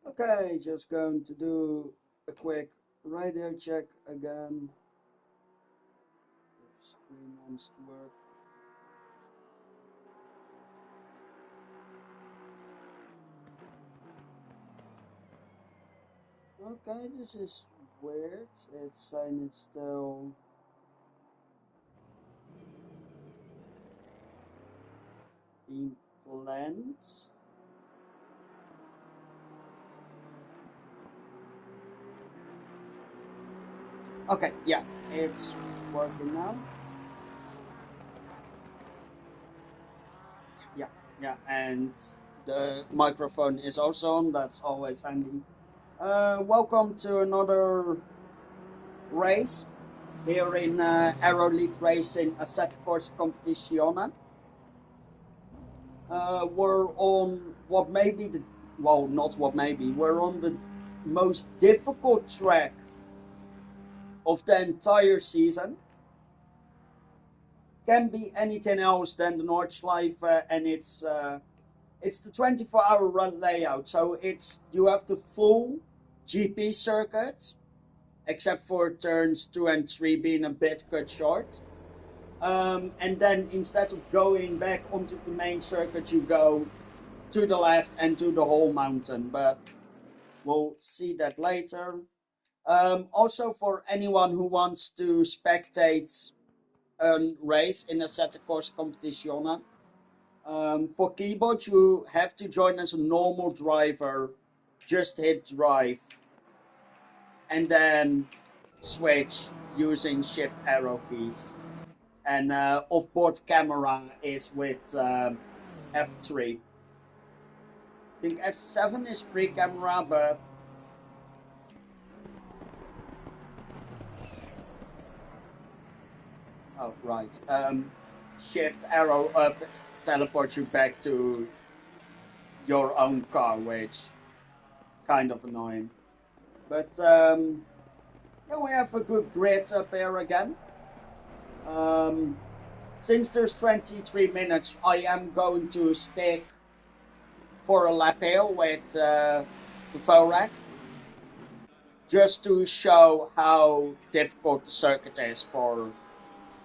Okay, just going to do a quick radio check again. If stream wants to work. Okay, this is weird. It's saying it's still being planned. Okay, yeah, it's working now. Yeah, yeah, and the microphone is also on. That's always handy. Welcome to another race here in Aero League Racing Assetto Corsa Competizione. We're on what may be the, well, not what may be, we're on the most difficult track of the entire season. Can be anything else than the Nordschleiffe, and it's the 24-hour run layout. So it's you have the full GP circuit, except for turns 2 and 3 being a bit cut short. And then instead of going back onto the main circuit, you go to the left and to the whole mountain. But we'll see that later. Also, for anyone who wants to spectate a race in a Assetto Corsa Competizione, for keyboard, you have to join as a normal driver. Just hit drive and then switch using shift arrow keys. And off-board camera is with F3. I think F7 is free camera, but oh right. Shift arrow up teleports you back to your own car, which kind of annoying. But yeah, we have a good grid up here again. Since there's 23 minutes, I am going to stick for a lap here with the rack, just to show how difficult the circuit is for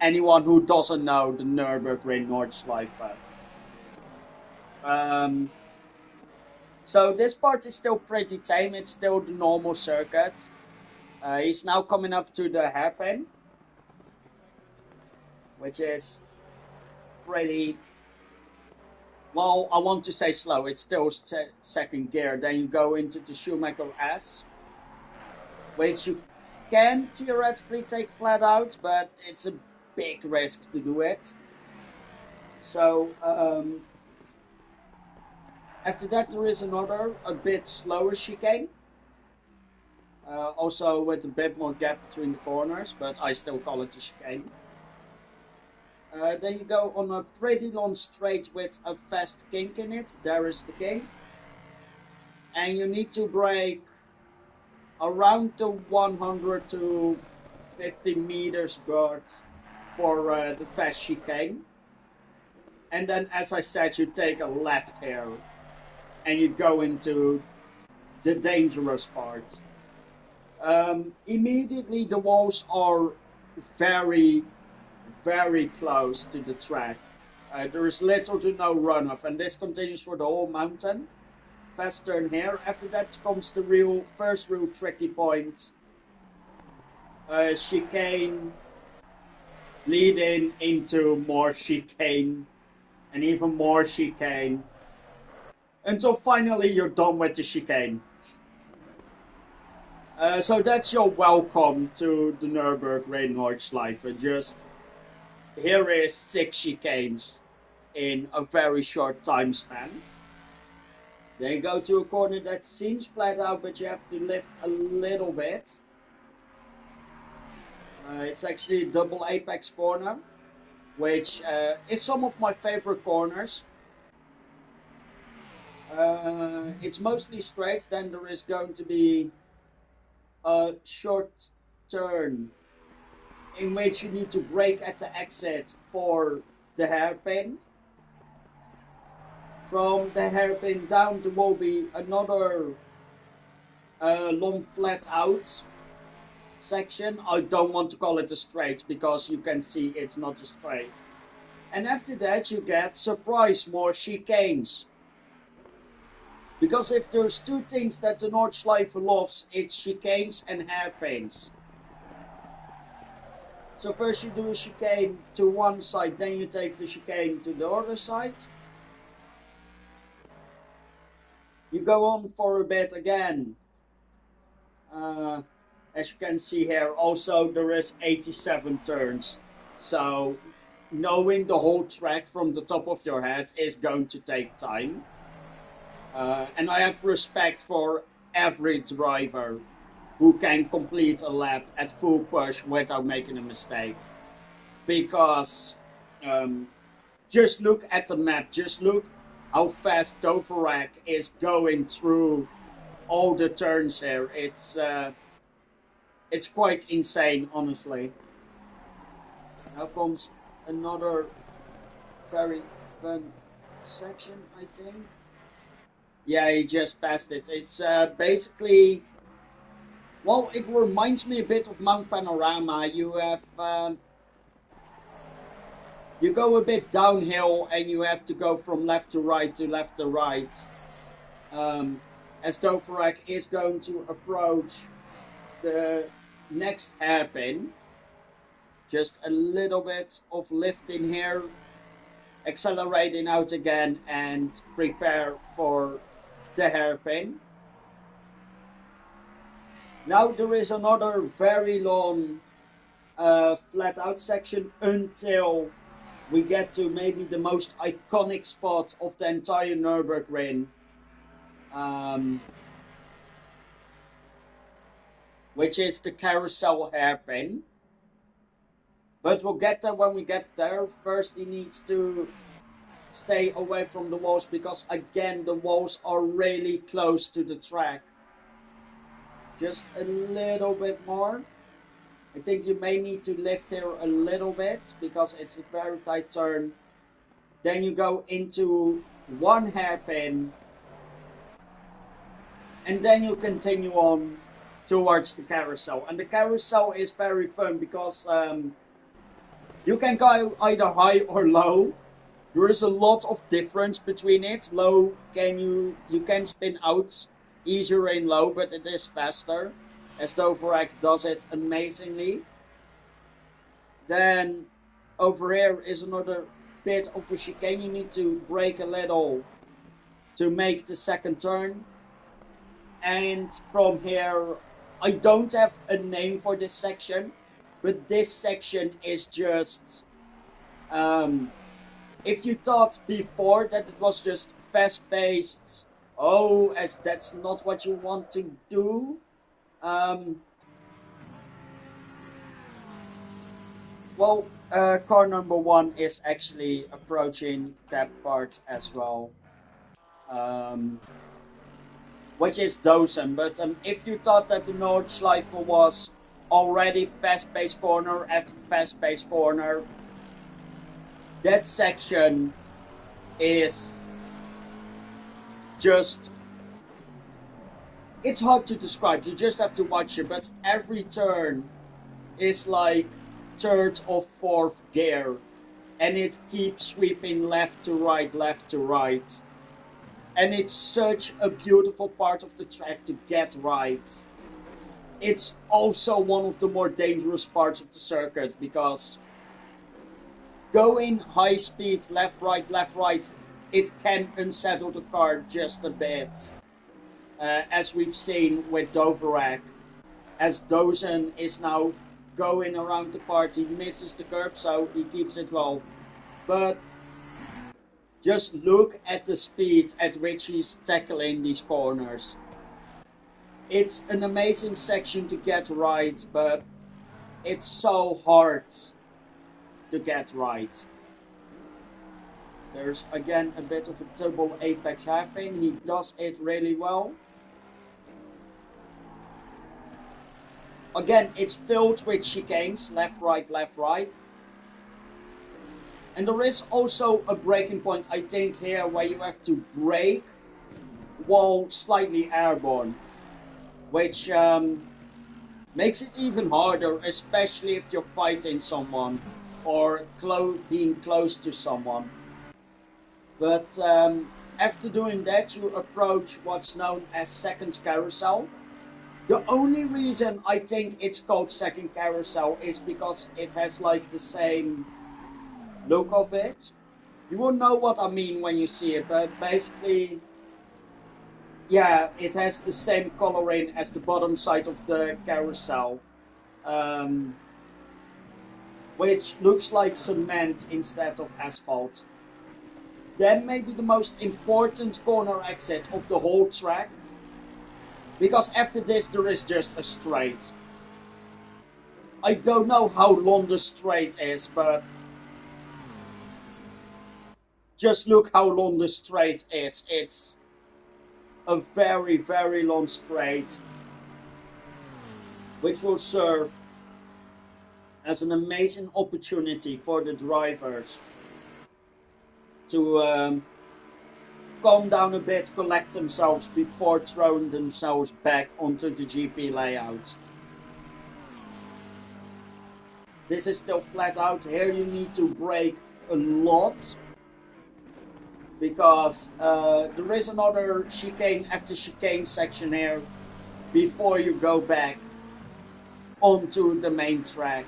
anyone who doesn't know the Nurburgring Nordschleife. So this part is still pretty tame. It's still the normal circuit. He's now coming up to the hairpin, which is pretty, well, I want to say slow. It's still second gear. Then you go into the Schumacher S, which you can theoretically take flat out, but it's a big risk to do it. So after that, there is another, a bit slower chicane. Also with a bit more gap between the corners, but I still call it a chicane. Then you go on a pretty long straight with a fast kink in it. There is the kink. And you need to brake around the 100 to 50 meters guard for the fast chicane. And then, as I said, you take a left here and you go into the dangerous part. Immediately, the walls are very, very close to the track. There is little to no runoff, and this continues for the whole mountain. Fast turn here. After that comes the first real tricky point. Chicane, leading into more chicane, and even more chicane, until finally you're done with the chicane. So that's your welcome to the Nurburgring Nordschleife. Just here is 6 chicanes in a very short time span. Then you go to a corner that seems flat out, but you have to lift a little bit. It's actually a double apex corner, which is some of my favorite corners. It's mostly straight, then there is going to be a short turn in which you need to brake at the exit for the hairpin. From the hairpin down, there will be another long flat out section. I don't want to call it a straight because you can see it's not a straight. And after that you get, surprise, more chicanes. Because if there's two things that the Nordschleiffe loves, it's chicanes and hairpins. So first you do a chicane to one side, then you take the chicane to the other side. You go on for a bit again. As you can see here, also there is 87 turns. So knowing the whole track from the top of your head is going to take time. And I have respect for every driver who can complete a lap at full push without making a mistake. Because just look at the map, just look how fast Doverac is going through all the turns here. It's quite insane, honestly. Now comes another very fun section, I think. Yeah, he just passed it. It's basically, well, it reminds me a bit of Mount Panorama. You have, you go a bit downhill and you have to go from left to right to left to right. As Doverac is going to approach the next hairpin. Just a little bit of lift in here, accelerating out again and prepare for the hairpin. Now there is another very long flat out section until we get to maybe the most iconic spot of the entire Nurburgring. Which is the carousel hairpin. But we'll get there when we get there. First he needs to stay away from the walls because again the walls are really close to the track. Just a little bit more. I think you may need to lift here a little bit because it's a very tight turn. Then you go into one hairpin. And then you continue on towards the carousel. And the carousel is very fun because you can go either high or low. There is a lot of difference between it. Low, you can spin out easier in low, but it is faster, as Doverac does it amazingly. Then over here is another bit of a chicane. You need to brake a little to make the second turn. And from here, I don't have a name for this section, but this section is just, if you thought before that it was just fast-paced, oh, as that's not what you want to do, well, car number one is actually approaching that part as well. Which is Dozen, but if you thought that the Nordschleife was already fast-paced corner after fast-paced corner, that section is just, it's hard to describe, you just have to watch it, but every turn is like third or fourth gear, and it keeps sweeping left to right, left to right. And it's such a beautiful part of the track to get right. It's also one of the more dangerous parts of the circuit because going high speed, left, right, it can unsettle the car just a bit. As we've seen with Doverac. As Dozen is now going around the part, he misses the curb, so he keeps it low. But just look at the speed at which he's tackling these corners. It's an amazing section to get right, but it's so hard to get right. There's again a bit of a double apex hairpin. He does it really well. Again, it's filled with chicanes, left, right. And there is also a braking point, I think, here where you have to brake while slightly airborne. which makes it even harder, especially if you're fighting someone or being close to someone. But after doing that, you approach what's known as second carousel. The only reason I think it's called second carousel is because it has like the same look of it. You will know what I mean when you see it, but basically, yeah, it has the same coloring as the bottom side of the carousel, which looks like cement instead of asphalt. Then maybe the most important corner exit of the whole track, because after this there is just a straight. I don't know how long the straight is, but just look how long the straight is. It's a very, very long straight, which will serve as an amazing opportunity for the drivers to calm down a bit, collect themselves before throwing themselves back onto the GP layout. This is still flat out. Here you need to brake a lot, because there is another chicane after chicane section here before you go back onto the main track.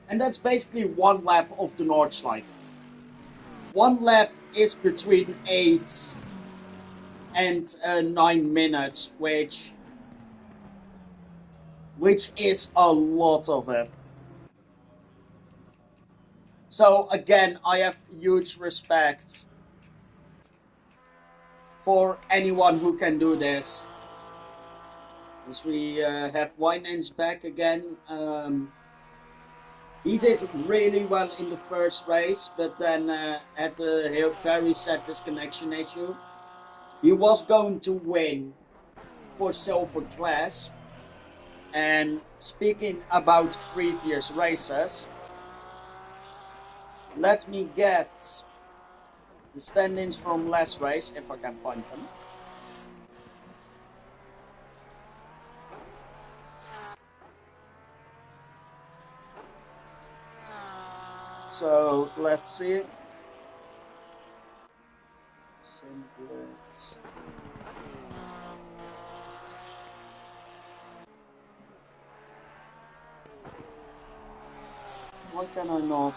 And that's basically one lap of the Nordschleife. One lap is between 8 and 9 minutes, which is a lot of it. So again, I have huge respect for anyone who can do this. As we have Winans back again. He did really well in the first race, but then had a very sad disconnection issue. He was going to win for silver class. And speaking about previous races, let me get the standings from last race, if I can find them. So let's see. Simplets. Why can I not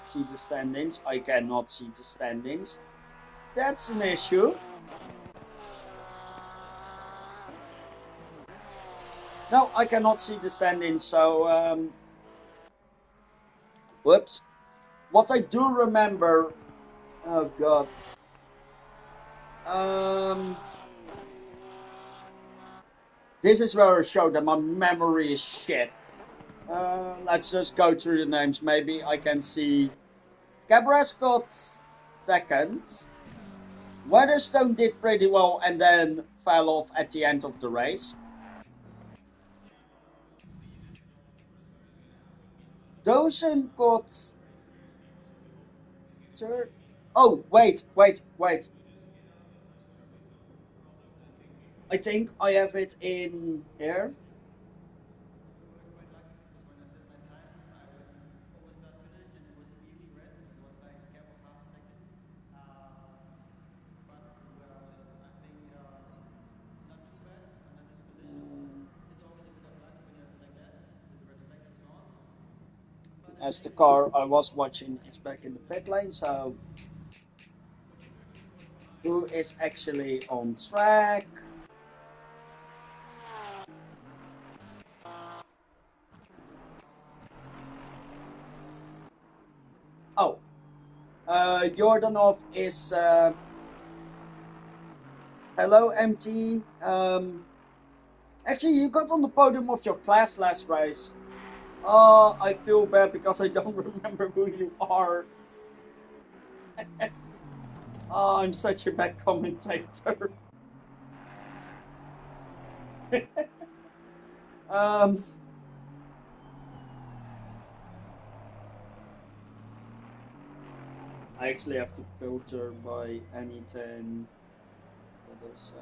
see the standings? I cannot see the standings. That's an issue. No, I cannot see the standings, so whoops. What I do remember, oh god. This is where I show that my memory is shit. Let's just go through the names. Maybe I can see. Cabras got second. Weatherstone did pretty well and then fell off at the end of the race. Dozen got third. Oh, wait. I think I have it in here. As the car I was watching is back in the pit lane, so who is actually on track? Oh, Jordanov is. Hello, MT. Actually, you got on the podium of your class last race. I feel bad because I don't remember who you are. Oh, I'm such a bad commentator. um, I actually have to filter by anything that I've said.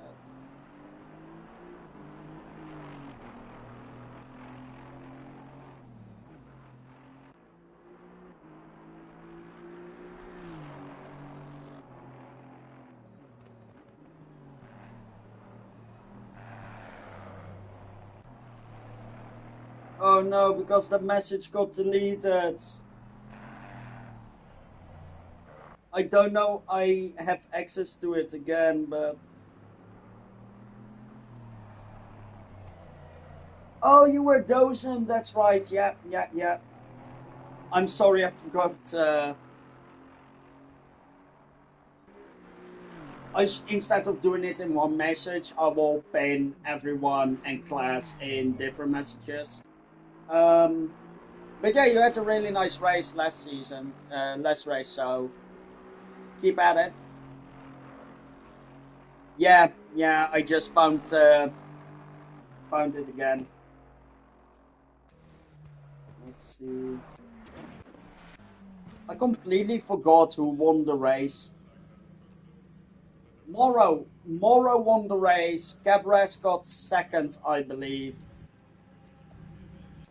Oh no, because the message got deleted. I don't know, I have access to it again, but... Oh, you were dozing, that's right, yeah. I'm sorry, I forgot. Instead of doing it in one message, I will pin everyone and class in different messages. But yeah, you had a really nice race last season, last race, so keep at it. Yeah, I just found it again. Let's see. I completely forgot who won the race. Morrow won the race. Gr3 got second, I believe.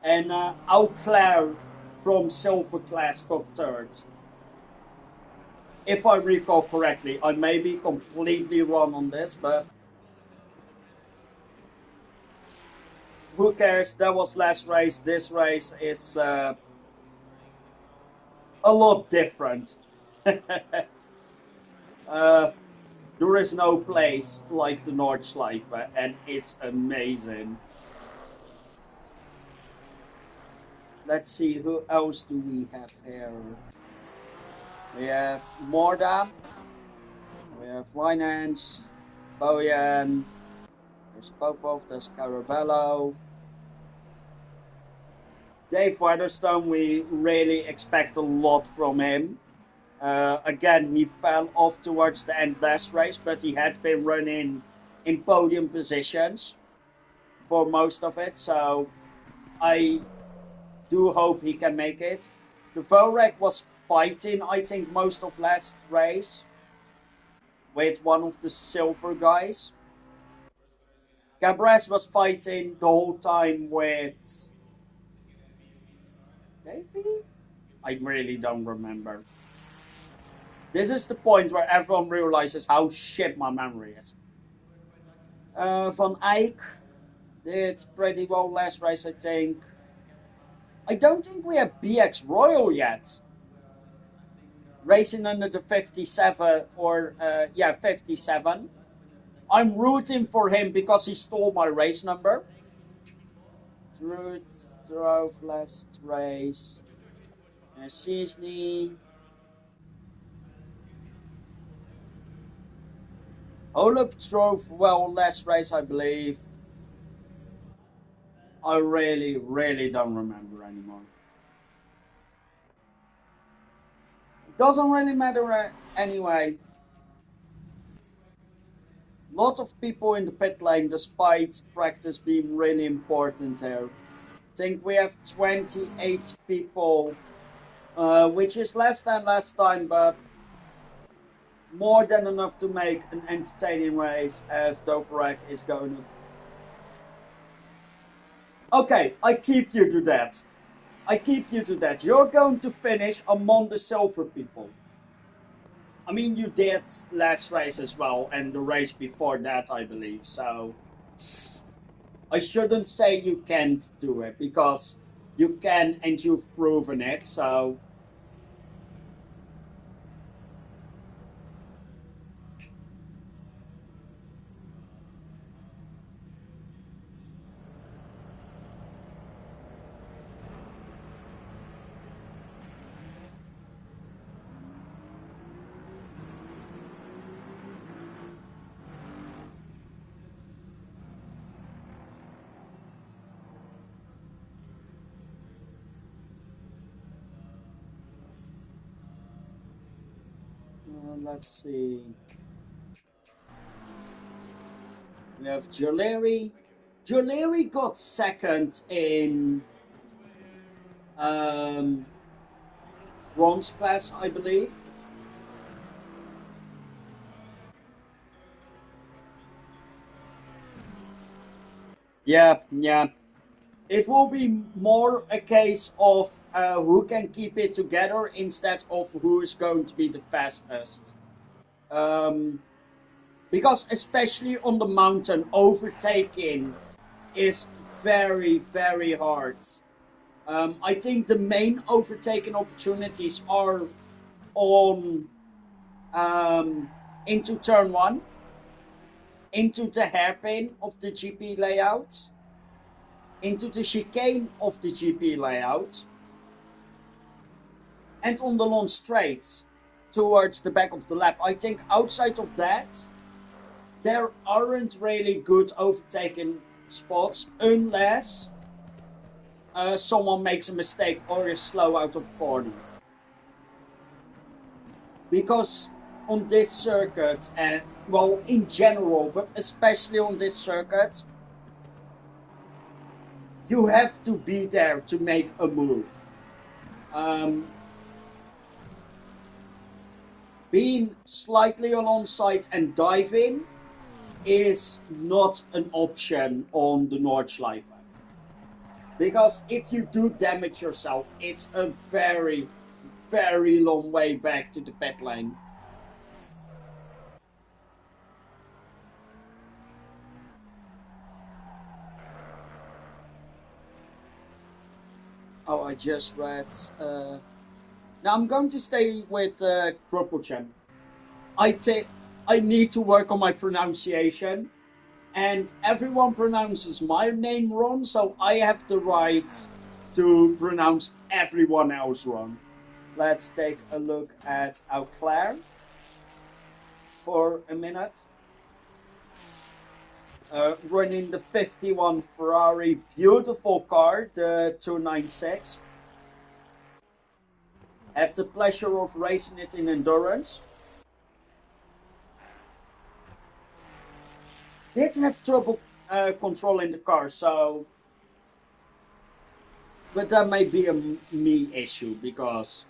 And Auclair from Silver Class got third. If I recall correctly, I may be completely wrong on this, but who cares? That was last race. This race is a lot different. There is no place like the Nordschleife, and it's amazing. Let's see, who else do we have here? We have Morda, we have Finance, Bojan, there's Popov, there's Caravello. Dave Weatherstone, we really expect a lot from him. Again, he fell off towards the end last race, but he had been running in podium positions for most of it, so I do hope he can make it. The Vorek was fighting, I think, most of last race with one of the silver guys. Gr3 was fighting the whole time with Davey? I really don't remember. This is the point where everyone realizes how shit my memory is. Van Eyck did pretty well last race, I think. I don't think we have BX Royal yet. Racing under the 57 or 57. I'm rooting for him because he stole my race number. Druid drove last race. Cisney. Olaf drove well last race, I believe. I really don't remember anymore. Doesn't really matter anyway. Lot of people in the pit lane, despite practice being really important here. I think we have 28 people, which is less than last time, but more than enough to make an entertaining race as Dovorek is going to. Okay, I keep you to that. You're going to finish among the silver people. I mean, you did last race as well, and the race before that, I believe. So I shouldn't say you can't do it, because you can, and you've proven it. So let's see. We have Joleri. Joleri got second in bronze class, I believe. Yeah, yeah. It will be more a case of who can keep it together instead of who is going to be the fastest. Um, because especially on the mountain, overtaking is very, very hard. I think the main overtaking opportunities are on into turn one, into the hairpin of the GP layout, into the chicane of the GP layout, and on the long straights towards the back of the lap. I think outside of that, there aren't really good overtaking spots unless someone makes a mistake or is slow out of corner. Because on this circuit, and well, in general, but especially on this circuit, you have to be there to make a move. Being slightly alongside and diving is not an option on the Nordschleife. Because if you do damage yourself, it's a very, very long way back to the pit lane. Oh, I just read. Now I'm going to stay with Kropotchen. I need to work on my pronunciation, and everyone pronounces my name wrong, so I have the right to pronounce everyone else wrong. Let's take a look at Auclair for a minute. Running the 51 Ferrari, beautiful car, the 296. Had the pleasure of racing it in endurance. Did have trouble controlling the car, so. But that may be a me issue because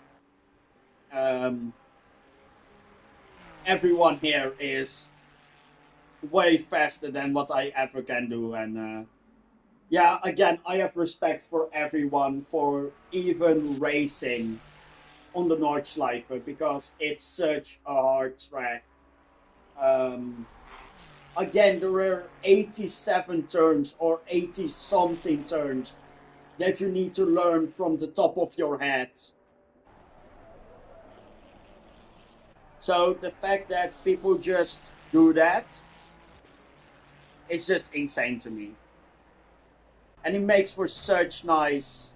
everyone here is way faster than what I ever can do. And yeah, again, I have respect for everyone for even racing on the Nordschleife because it's such a hard track. Again, there are 87 turns or 80 something turns that you need to learn from the top of your head. So the fact that people just do that, it's just insane to me. And it makes for such nice.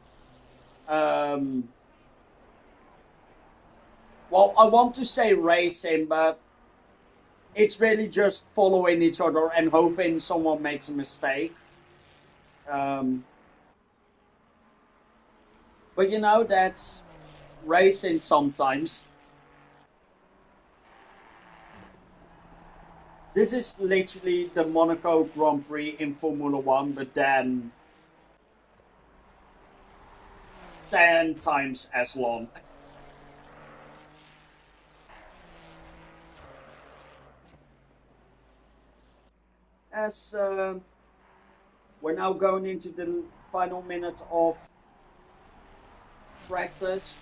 Well, I want to say racing, but it's really just following each other and hoping someone makes a mistake. But you know, that's racing sometimes. This is literally the Monaco Grand Prix in Formula One, but then 10 times as long. As we're now going into the final minute of practice,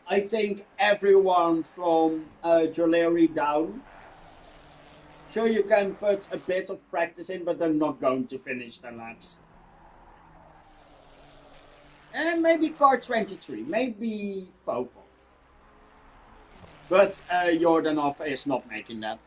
I think everyone from Joleri down. Sure, you can put a bit of practice in, but they're not going to finish their laps. And maybe car 23, maybe Popov. But Jordanov is not making that.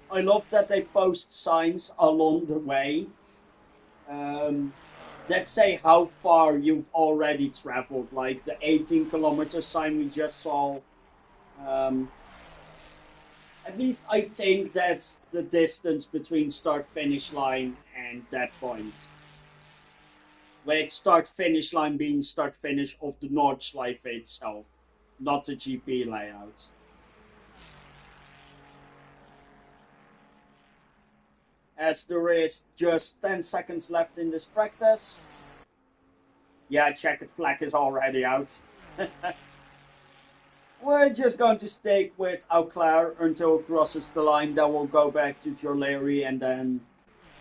I love that they post signs along the way that say how far you've already traveled, like the 18 kilometer sign we just saw. At least I think that's the distance between start-finish line and that point. With start-finish line being start-finish of the Nordschleife itself, not the GP layout. As there is just 10 seconds left in this practice. Yeah, checkered flag is already out. We're just going to stick with Auclair until it crosses the line. Then we'll go back to Gr3 and then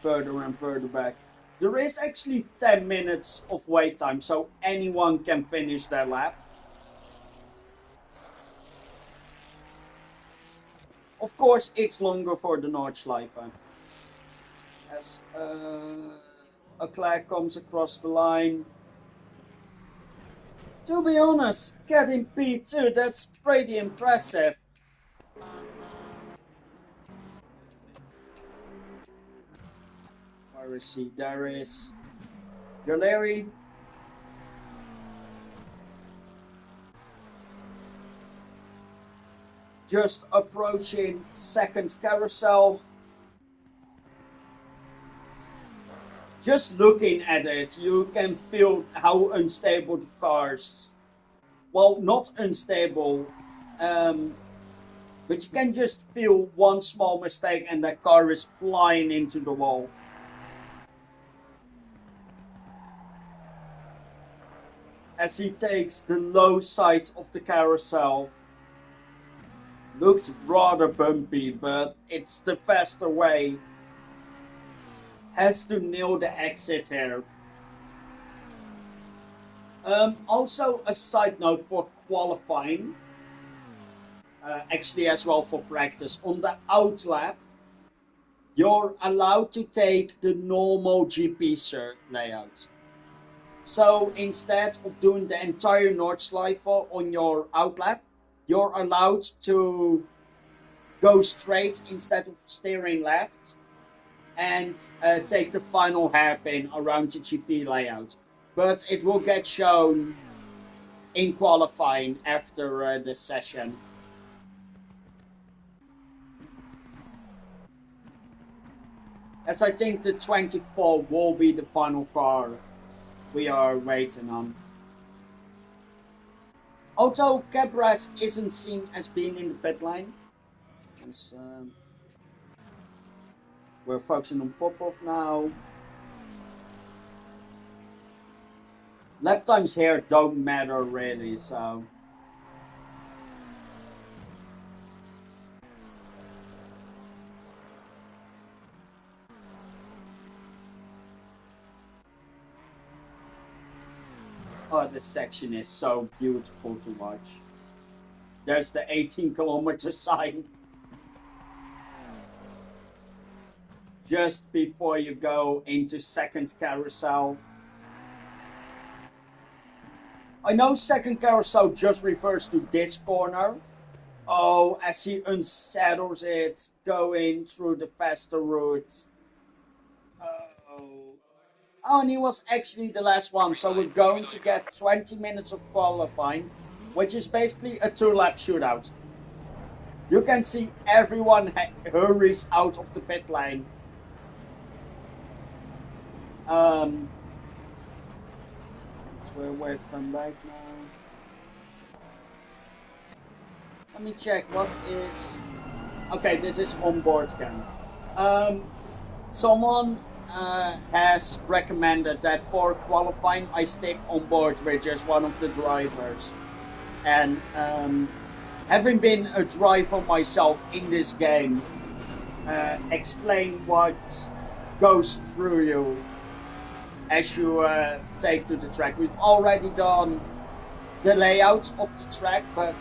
further and further back. There is actually 10 minutes of wait time, so anyone can finish their lap. Of course, it's longer for the Nordschleife. As Auclair comes across the line. To be honest, getting P2, that's pretty impressive. Where is he? There is Gr3. Just approaching second carousel. Just looking at it, you can feel how unstable the cars. Well, not unstable, but you can just feel one small mistake and that car is flying into the wall. As he takes the low side of the carousel. Looks rather bumpy, but it's the faster way. Has to nail the exit here. Also, a side note for qualifying, actually as well for practice. On the out lap, you're allowed to take the normal GP layout. So instead of doing the entire Nordschleife on your out lap, you're allowed to go straight instead of steering left and take the final hairpin around the GP layout. But it will get shown in qualifying after this session. As I think the 24 will be the final car we are waiting on. Although Cabras isn't seen as being in the pit line, as, we're focusing on Popov now. Lap times here don't matter really, so. Oh, this section is so beautiful to watch. There's the 18-kilometer sign. Just before you go into second carousel. I know second carousel just refers to this corner. Oh, as he unsettles it, going through the faster routes. Oh, and he was actually the last one, so we're going to get 20 minutes of qualifying, which is basically a 2-lap shootout. You can see everyone hurries out of the pit lane. So we're wait from back now. Let me check what is. Okay, this is onboard scan. Someone has recommended that for qualifying I stick on board with just one of the drivers. And having been a driver myself in this game, explain what goes through you as you take to the track. We've already done the layout of the track, but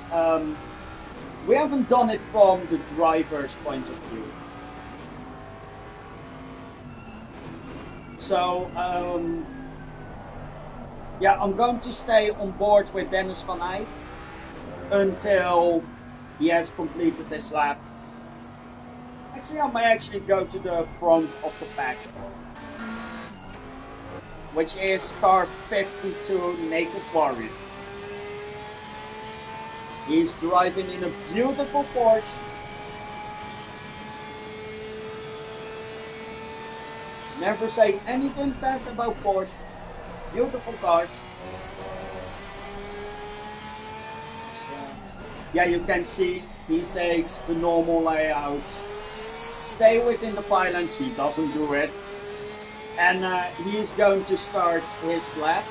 we haven't done it from the driver's point of view. So, yeah, I'm going to stay on board with Dennis van Eyck until he has completed his lap. Actually, I might actually go to the front of the pack, which is car 52, Naked Warrior. He's driving in a beautiful Porsche. Never say anything bad about Porsche. Beautiful cars. So, yeah, you can see he takes the normal layout. Stay within the pylons, he doesn't do it. And he is going to start his lap.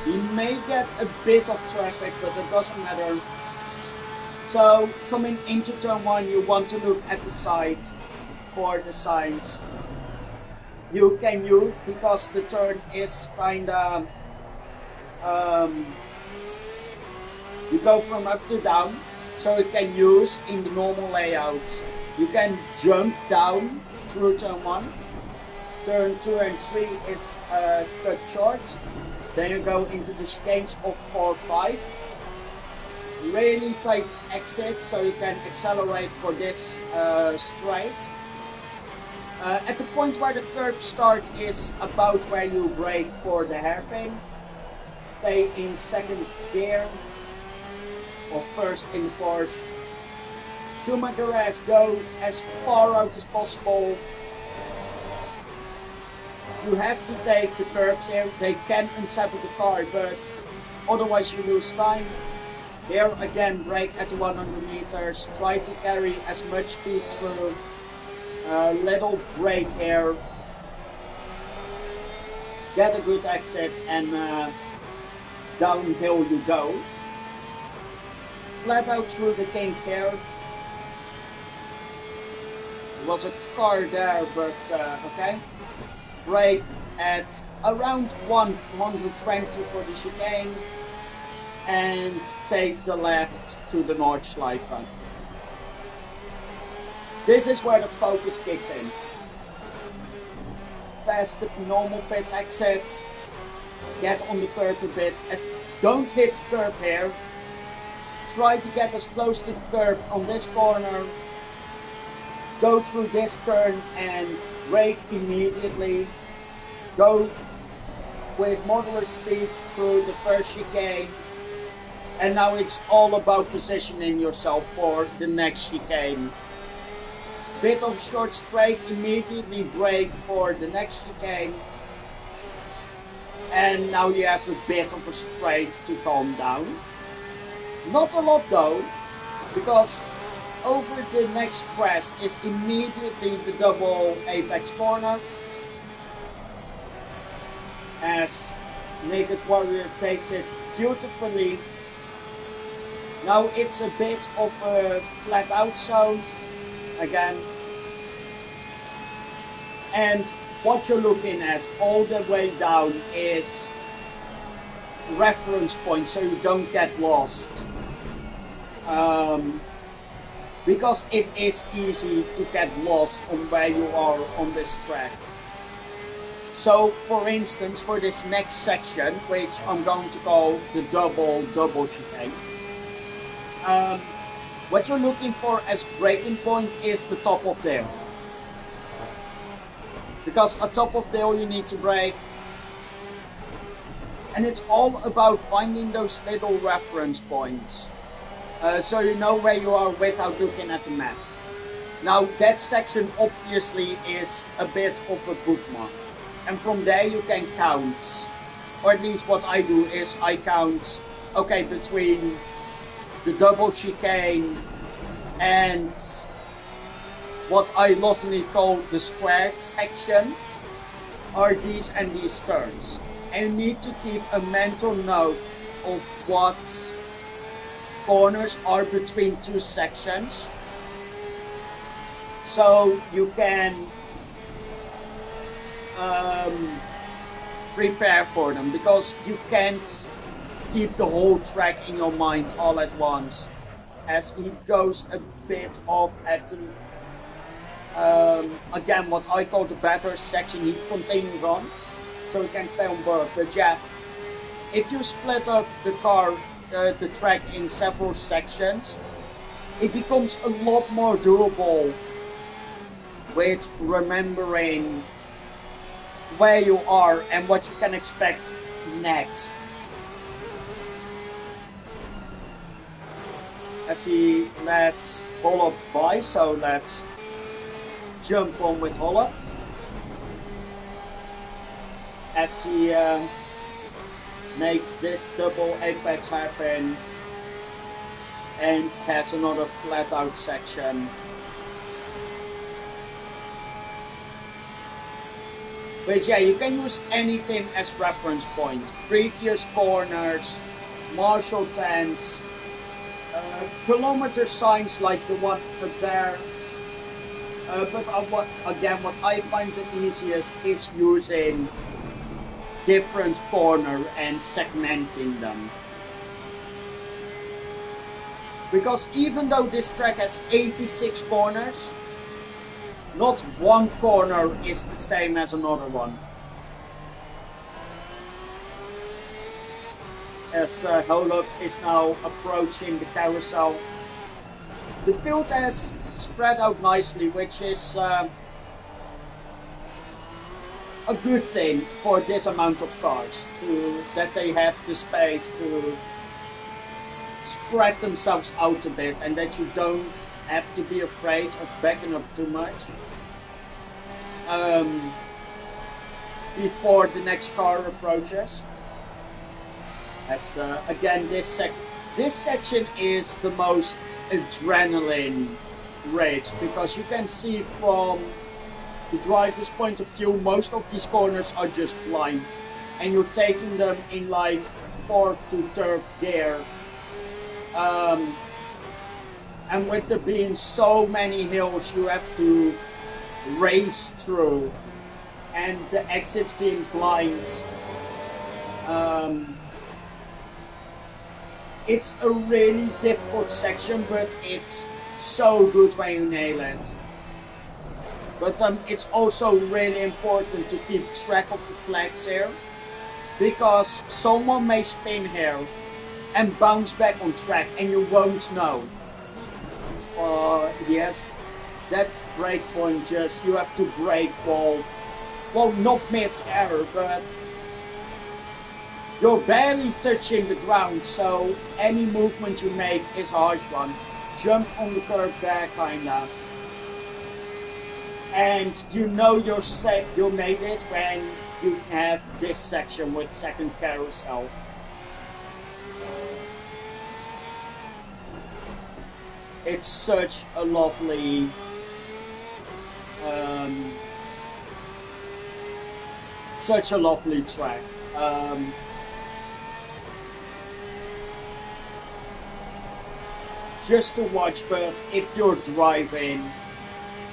He may get a bit of traffic, but it doesn't matter. So, coming into turn 1, you want to look at the side for the signs. You can use, because the turn is kinda, you go from up to down, so you can use in the normal layout. You can jump down through turn 1. Turn 2 and 3 is cut short. Then you go into the chicanes of 4, 5. Really tight exit, so you can accelerate for this straight. At the point where the curb start is about where you brake for the hairpin. Stay in second gear, or first in the Porsche. Schumacher has go as far out as possible. You have to take the curbs here. They can unsettle the car, but otherwise you lose time. Here again, brake at 100 meters. Try to carry as much speed through. Little brake here. Get a good exit and downhill you go. Flat out through the kink here. There was a car there, but okay. Brake at around 120 for the chicane. And take the left to the Nordschleife. This is where the focus kicks in. Past the normal pit exits. Get on the curb a bit. Don't hit the curb here. Try to get as close to the curb on this corner. Go through this turn and brake immediately. Go with moderate speed through the first chicane. And now it's all about positioning yourself for the next chicane. Bit of short straight, immediately brake for the next chicane. And now you have a bit of a straight to calm down. Not a lot though, because over the next crest is immediately the double apex corner. As Naked Warrior takes it beautifully. Now it's a bit of a flat out zone again. And what you're looking at all the way down is reference point, so you don't get lost. Because it is easy to get lost on where you are on this track. So for instance, for this next section, which I'm going to call the double chicane, what you're looking for as braking point is the top of the hill. Because at top of the hill you need to brake. And it's all about finding those little reference points. So you know where you are without looking at the map. Now that section obviously is a bit of a bookmark. And from there you can count. Or at least what I do is I count, okay, between the double chicane and what I lovingly call the squared section are these and these turns. And you need to keep a mental note of what corners are between two sections, so you can prepare for them, because you can't keep the whole track in your mind all at once, as he goes a bit off at the again what I call the better section he continues on, so he can stay on board. But yeah, if you split up the car, the track in several sections, it becomes a lot more doable with remembering where you are and what you can expect next. As he lets Hollop by, so let's jump on with Hollop. as he makes this double apex happen and has another flat out section. But yeah, you can use anything as reference point. Previous corners, marshal tents, kilometer signs like the one up there. But what I find the easiest is using different corner and segmenting them. Because even though this track has 86 corners, not one corner is the same as another one. As Holub is now approaching the carousel, the field has spread out nicely, which is a good thing for this amount of cars, that they have the space to spread themselves out a bit and that you don't have to be afraid of backing up too much before the next car approaches. As again, this section is the most adrenaline rich, because you can see from the driver's point of view, most of these corners are just blind, and you're taking them in like 4th to 3rd gear. And with there being so many hills you have to race through, and the exits being blind, it's a really difficult section, but it's so good when you nail it. But it's also really important to keep track of the flags here, because someone may spin here and bounce back on track and you won't know. Yes, that breakpoint, just you have to brake well, not mid-air, but you're barely touching the ground, so any movement you make is a harsh one. Jump on the curb there, kinda. And you know you made it when you have this section with second carousel. It's such a lovely track. Just to watch, but if you're driving,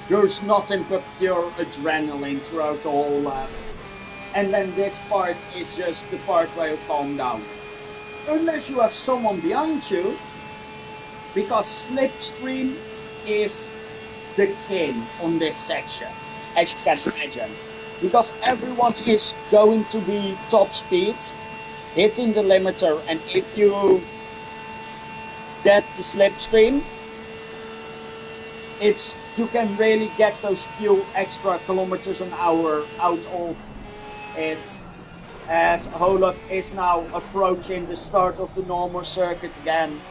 there's nothing but pure adrenaline throughout the whole lap. And then this part is just the part where you calm down. Unless you have someone behind you, because slipstream is the king on this section, as you can imagine. Because everyone is going to be top speed, hitting the limiter, and if you get the slipstream, you can really get those few extra kilometers an hour out of it. As Holub is now approaching the start of the normal circuit again.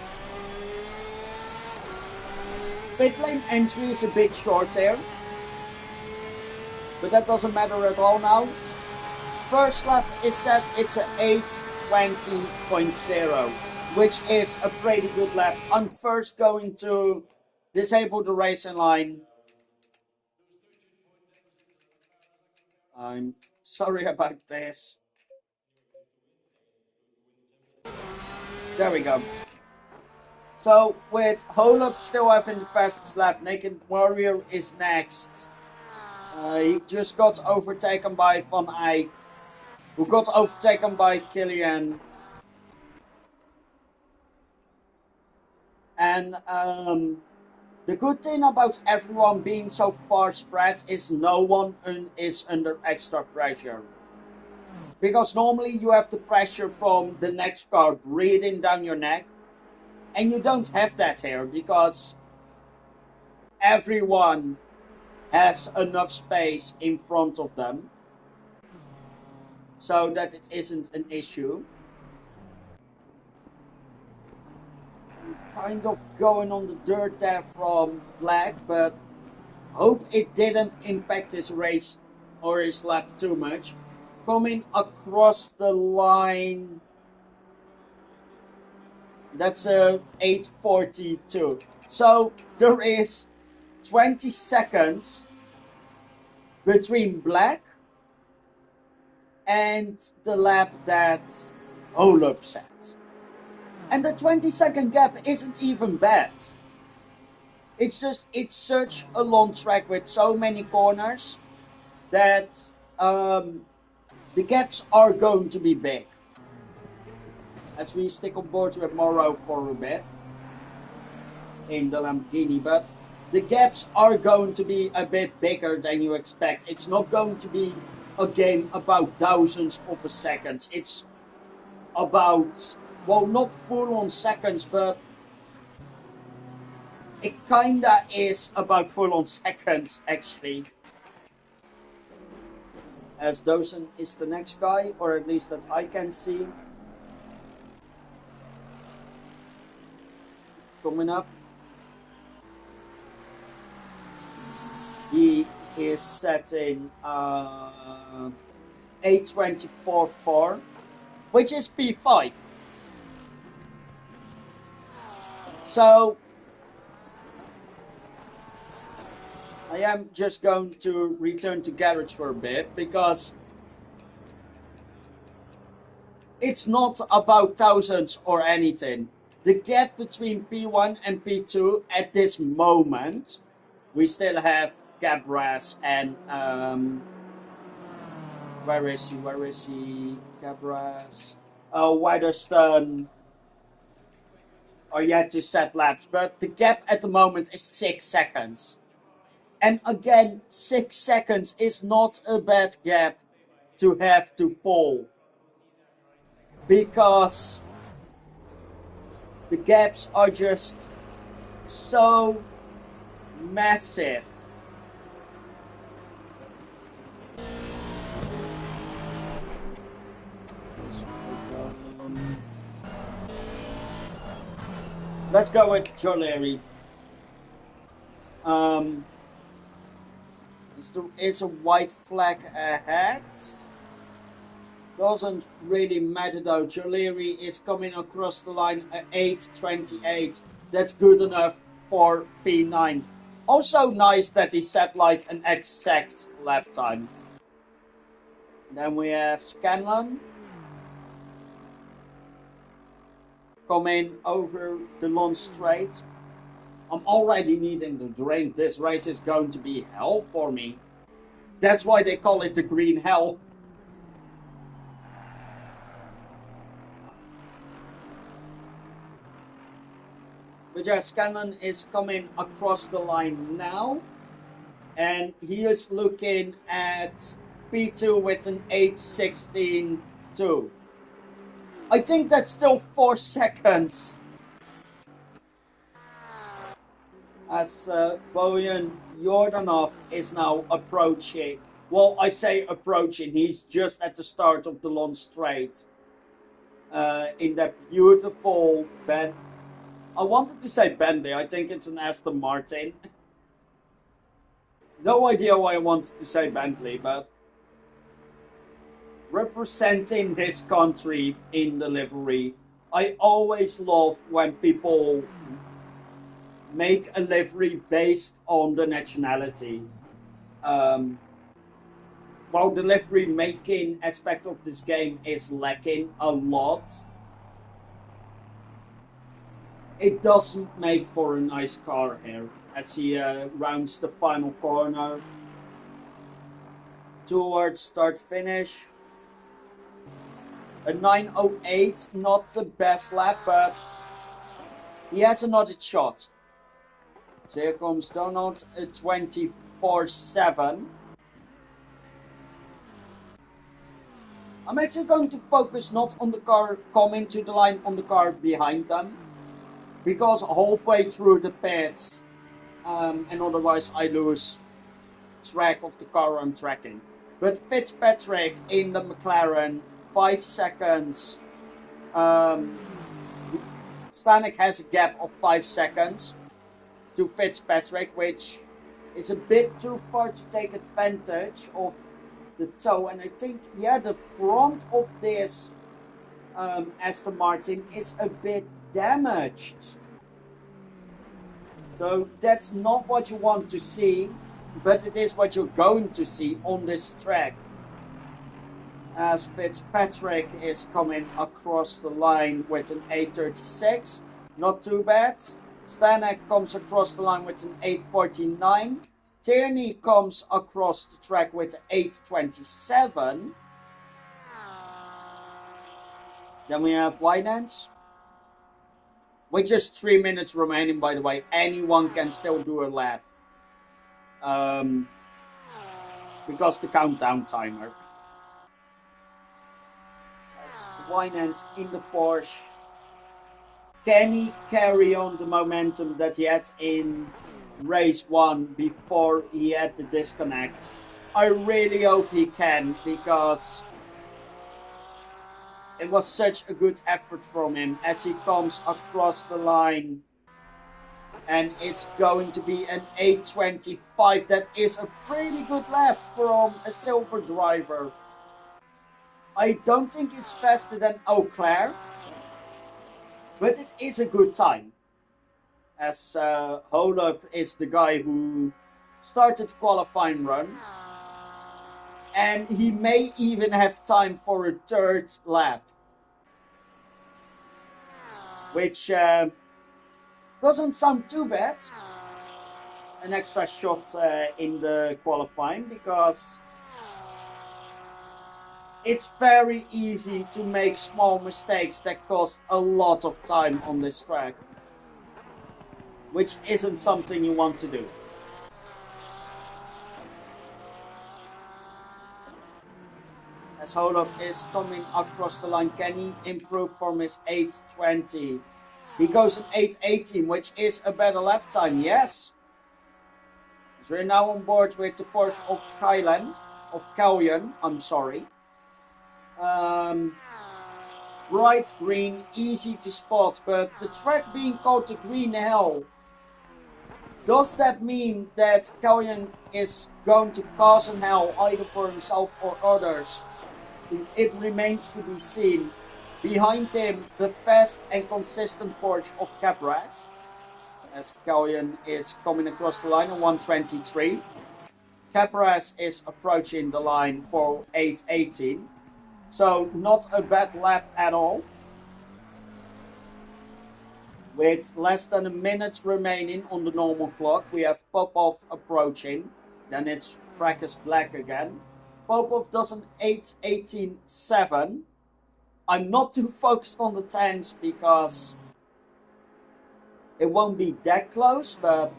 Pit lane entry is a bit short there, but that doesn't matter at all now. First lap is set, it's an 8:20.0, which is a pretty good lap. I'm first going to disable the racing line. I'm sorry about this. There we go. So, with Holub still having the fastest lap, Naked Warrior is next. He just got overtaken by Van Eyck, who got overtaken by Killian. And the good thing about everyone being so far spread is no one is under extra pressure. Because normally you have the pressure from the next car breathing down your neck. And you don't have that here, because everyone has enough space in front of them so that it isn't an issue. I'm kind of going on the dirt there from Black, but hope it didn't impact his race or his lap too much. coming across the line. That's a 8:42. So there is 20 seconds between black and the lap that Holub set. And the 20-second gap isn't even bad. It's just, it's such a long track with so many corners that the gaps are going to be big. As we stick on board with Morrow for a bit in the Lamborghini, but the gaps are going to be a bit bigger than you expect. It's not going to be a game about thousands of seconds. It's about, well, not full on seconds, but it kinda is about full on seconds actually. As Dawson is the next guy, or at least that I can see. Coming up. He is setting 8:24.4, which is P5. So I am just going to return to garage for a bit because it's not about thousands or anything. The gap between P1 and P2 at this moment, we still have Gabras and where is he? Gabras, Weatherstone are yet to set laps, but the gap at the moment is 6 seconds. And again, 6 seconds is not a bad gap to have to pull, because the gaps are just so massive. Let's go with Jolary. There is a white flag ahead. Doesn't really matter though. Jolary is coming across the line at 8:28. That's good enough for P9. Also nice that he set like an exact lap time. Then we have Scanlon coming over the long straight. I'm already needing to drink. This race is going to be hell for me. That's why they call it the green hell. But yeah, Scanlon is coming across the line now. And he is looking at P2 with an 8:16.2. I think that's still 4 seconds. As Bojan Jordanov is now approaching. Well, I say approaching. He's just at the start of the long straight. In that beautiful bend. I wanted to say Bentley. I think it's an Aston Martin. No idea why I wanted to say Bentley, but representing his country in the livery. I always love when people make a livery based on the nationality. While the livery making aspect of this game is lacking a lot, it doesn't make for a nice car here as he rounds the final corner towards start finish. A 9:08, not the best lap, but he has another shot. So here comes Donald, a 24.7. I'm actually going to focus not on the car coming to the line, on the car behind them, because halfway through the pits, and otherwise I lose track of the car I'm tracking. But Fitzpatrick in the McLaren, 5 seconds. Stanek has a gap of 5 seconds to Fitzpatrick, which is a bit too far to take advantage of the toe, and I think, yeah, the front of this Aston Martin is a bit damaged. So that's not what you want to see, but it is what you're going to see on this track. As Fitzpatrick is coming across the line with an 8:36, not too bad. Stanek comes across the line with an 8:49. Tierney comes across the track with an 8:27. Then we have Winans. With just 3 minutes remaining, by the way, anyone can still do a lap. Because the countdown timer. As Winans in the Porsche. Can he carry on the momentum that he had in race 1 before he had the disconnect? I really hope he can, because it was such a good effort from him as he comes across the line. And it's going to be an 8:25. That is a pretty good lap from a silver driver. I don't think it's faster than Eau Claire, but it is a good time. As Holub is the guy who started the qualifying run. And he may even have time for a third lap. Which doesn't sound too bad. An extra shot in the qualifying, because it's very easy to make small mistakes that cost a lot of time on this track. Which isn't something you want to do. As Holub is coming across the line, can he improve from his 8:20? He goes an 8:18, which is a better lap time, yes. So we're now on board with the Porsche of Callion, I'm sorry. Bright green, easy to spot, but the track being called the Green Hell, does that mean that Callion is going to cause an hell either for himself or others? It remains to be seen. Behind him, the fast and consistent Porsche of Cabras, as Callion is coming across the line on 1:23. Cabras is approaching the line for 8:18. So not a bad lap at all. With less than a minute remaining on the normal clock, we have Popov approaching. Then it's Fracas Black again. Popov does an 8:18.7. I'm not too focused on the tanks because it won't be that close, but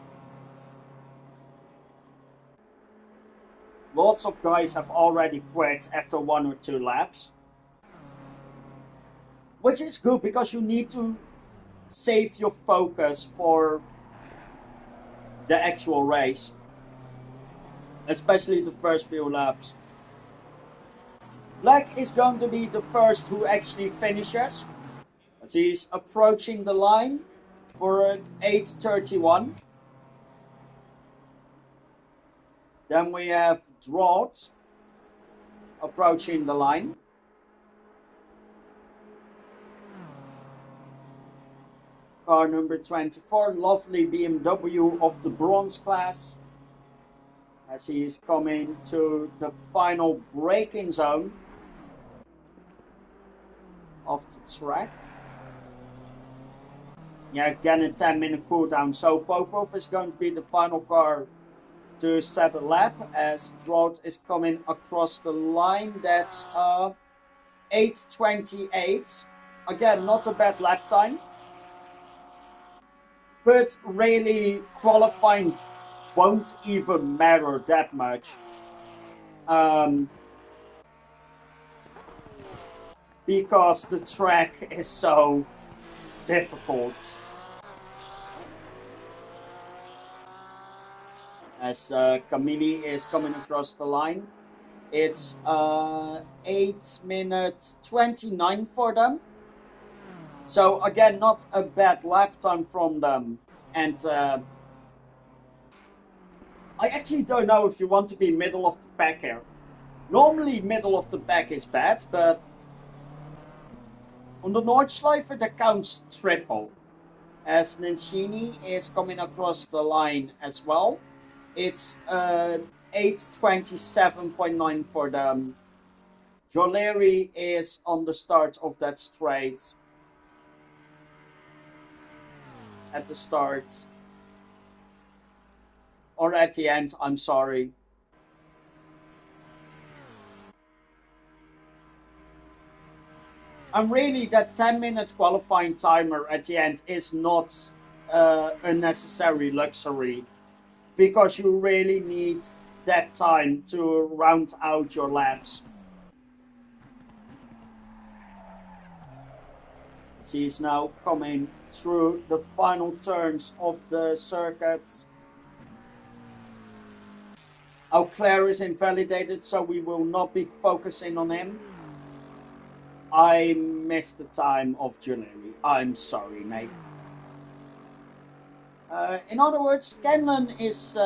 lots of guys have already quit after 1 or 2 laps. Which is good, because you need to save your focus for the actual race. Especially the first few laps. Black is going to be the first who actually finishes. As he's approaching the line for an 8:31. Then we have Drought approaching the line. Car number 24, lovely BMW of the bronze class. As he is coming to the final braking zone of the track. Yeah, again a 10-minute cooldown. So Popov is going to be the final car to set a lap, as Drought is coming across the line. That's 8:28. Again, not a bad lap time. But really, qualifying won't even matter that much. Because the track is so difficult. As Camille is coming across the line. It's 8 minutes 29 for them. So again, not a bad lap time from them. And I actually don't know if you want to be middle of the pack here. Normally middle of the pack is bad, but on the Nordschleiffe that counts triple. As Nincini is coming across the line as well. It's 8:27.9 for them. Gr3 is on the start of that straight. At the start. Or at the end, I'm sorry. And really, that 10-minute qualifying timer at the end is not a necessary luxury, because you really need that time to round out your laps. He's now coming through the final turns of the circuit. Auclair is invalidated, so we will not be focusing on him. I missed the time of Giuliani. I'm sorry, mate. In other words, Scanlon is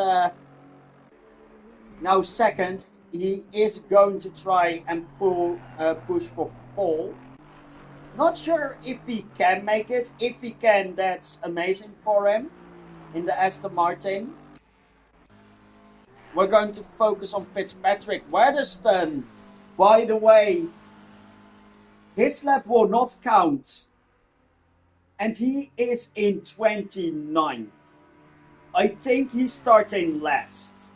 now second. He is going to try and push for pole. Not sure if he can make it. If he can, that's amazing for him in the Aston Martin. We're going to focus on Fitzpatrick. Weatherstone, by the way, his lap will not count. And he is in 29th. I think he's starting last,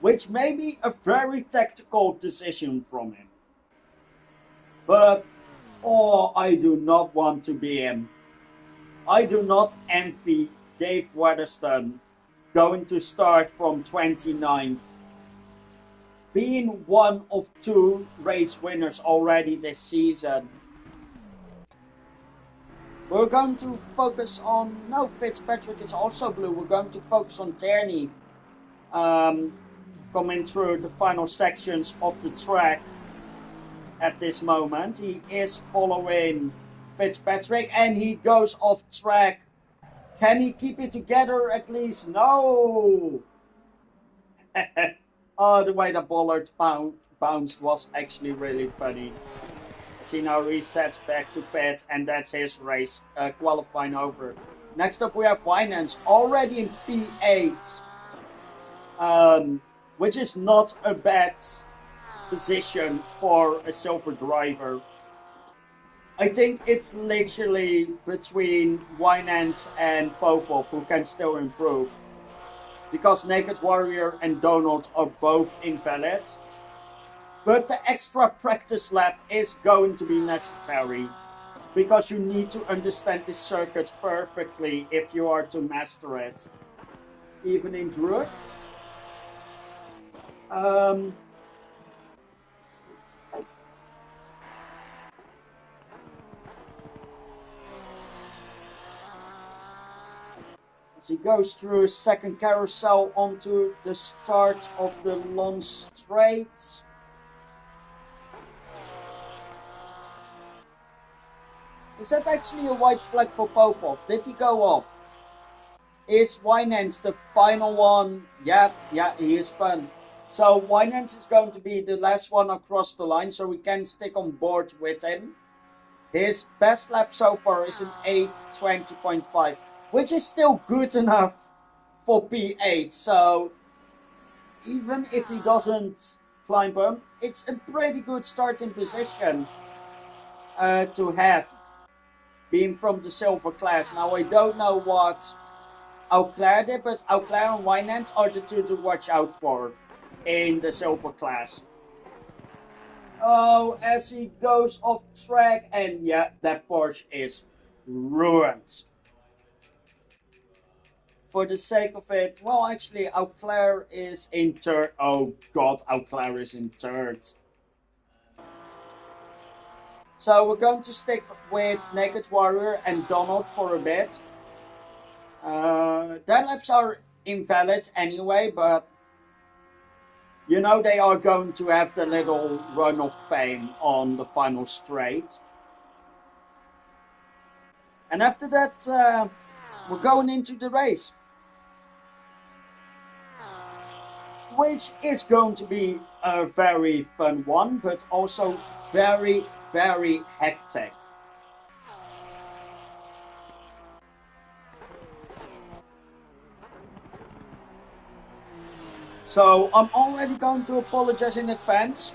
which may be a very tactical decision from him. But, oh, I do not want to be him. I do not envy Dave Weatherstone going to start from 29th. Being one of 2 race winners already this season. We're going to focus on... No, Fitzpatrick is also blue. We're going to focus on Tierney. Coming through the final sections of the track at this moment. He is following Fitzpatrick and he goes off track. Can he keep it together at least? No! Oh, the way the Bollard bounced was actually really funny. As he now resets back to pit, and that's his race qualifying over. Next up we have Winans, already in P8. Which is not a bad position for a silver driver. I think it's literally between Winans and Popov who can still improve. Because Naked Warrior and Donald are both invalid. But the extra practice lap is going to be necessary. Because you need to understand this circuit perfectly if you are to master it. Even in Druid. As he goes through his second carousel onto the start of the long straight. Is that actually a white flag for Popov? Did he go off? Is Winans the final one? Yeah, he is fun. So Winans is going to be the last one across the line, so we can stick on board with him. His best lap so far is an 8:20.5, which is still good enough for P8. So even if he doesn't climb up, it's a pretty good starting position to have, being from the silver class. Now I don't know what Auclair did, but Auclair and Winans are the 2 to watch out for in the silver class. Oh, as he goes off track, and yeah, that Porsche is ruined. For the sake of it, well, actually, Auclair is in third. Oh god, Auclair is in third. So we're going to stick with Naked Warrior and Donald for a bit. Their laps are invalid anyway, but you know they are going to have the little run of fame on the final straight. And after that, we're going into the race. which is going to be a very fun one, but also very, very hectic. So I'm already going to apologize in advance.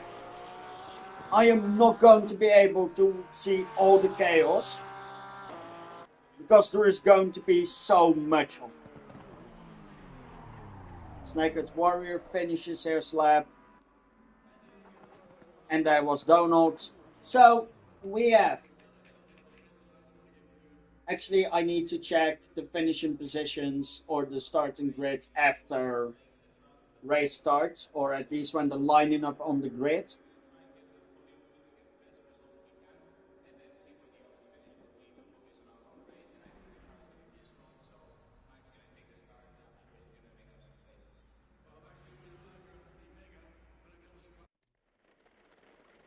I am not going to be able to see all the chaos, because there is going to be so much of it. Snakehead's Warrior finishes his lap. And there was Donald. So we have... Actually, I need to check the finishing positions or the starting grid after race starts, or at least when they're lining up on the grid.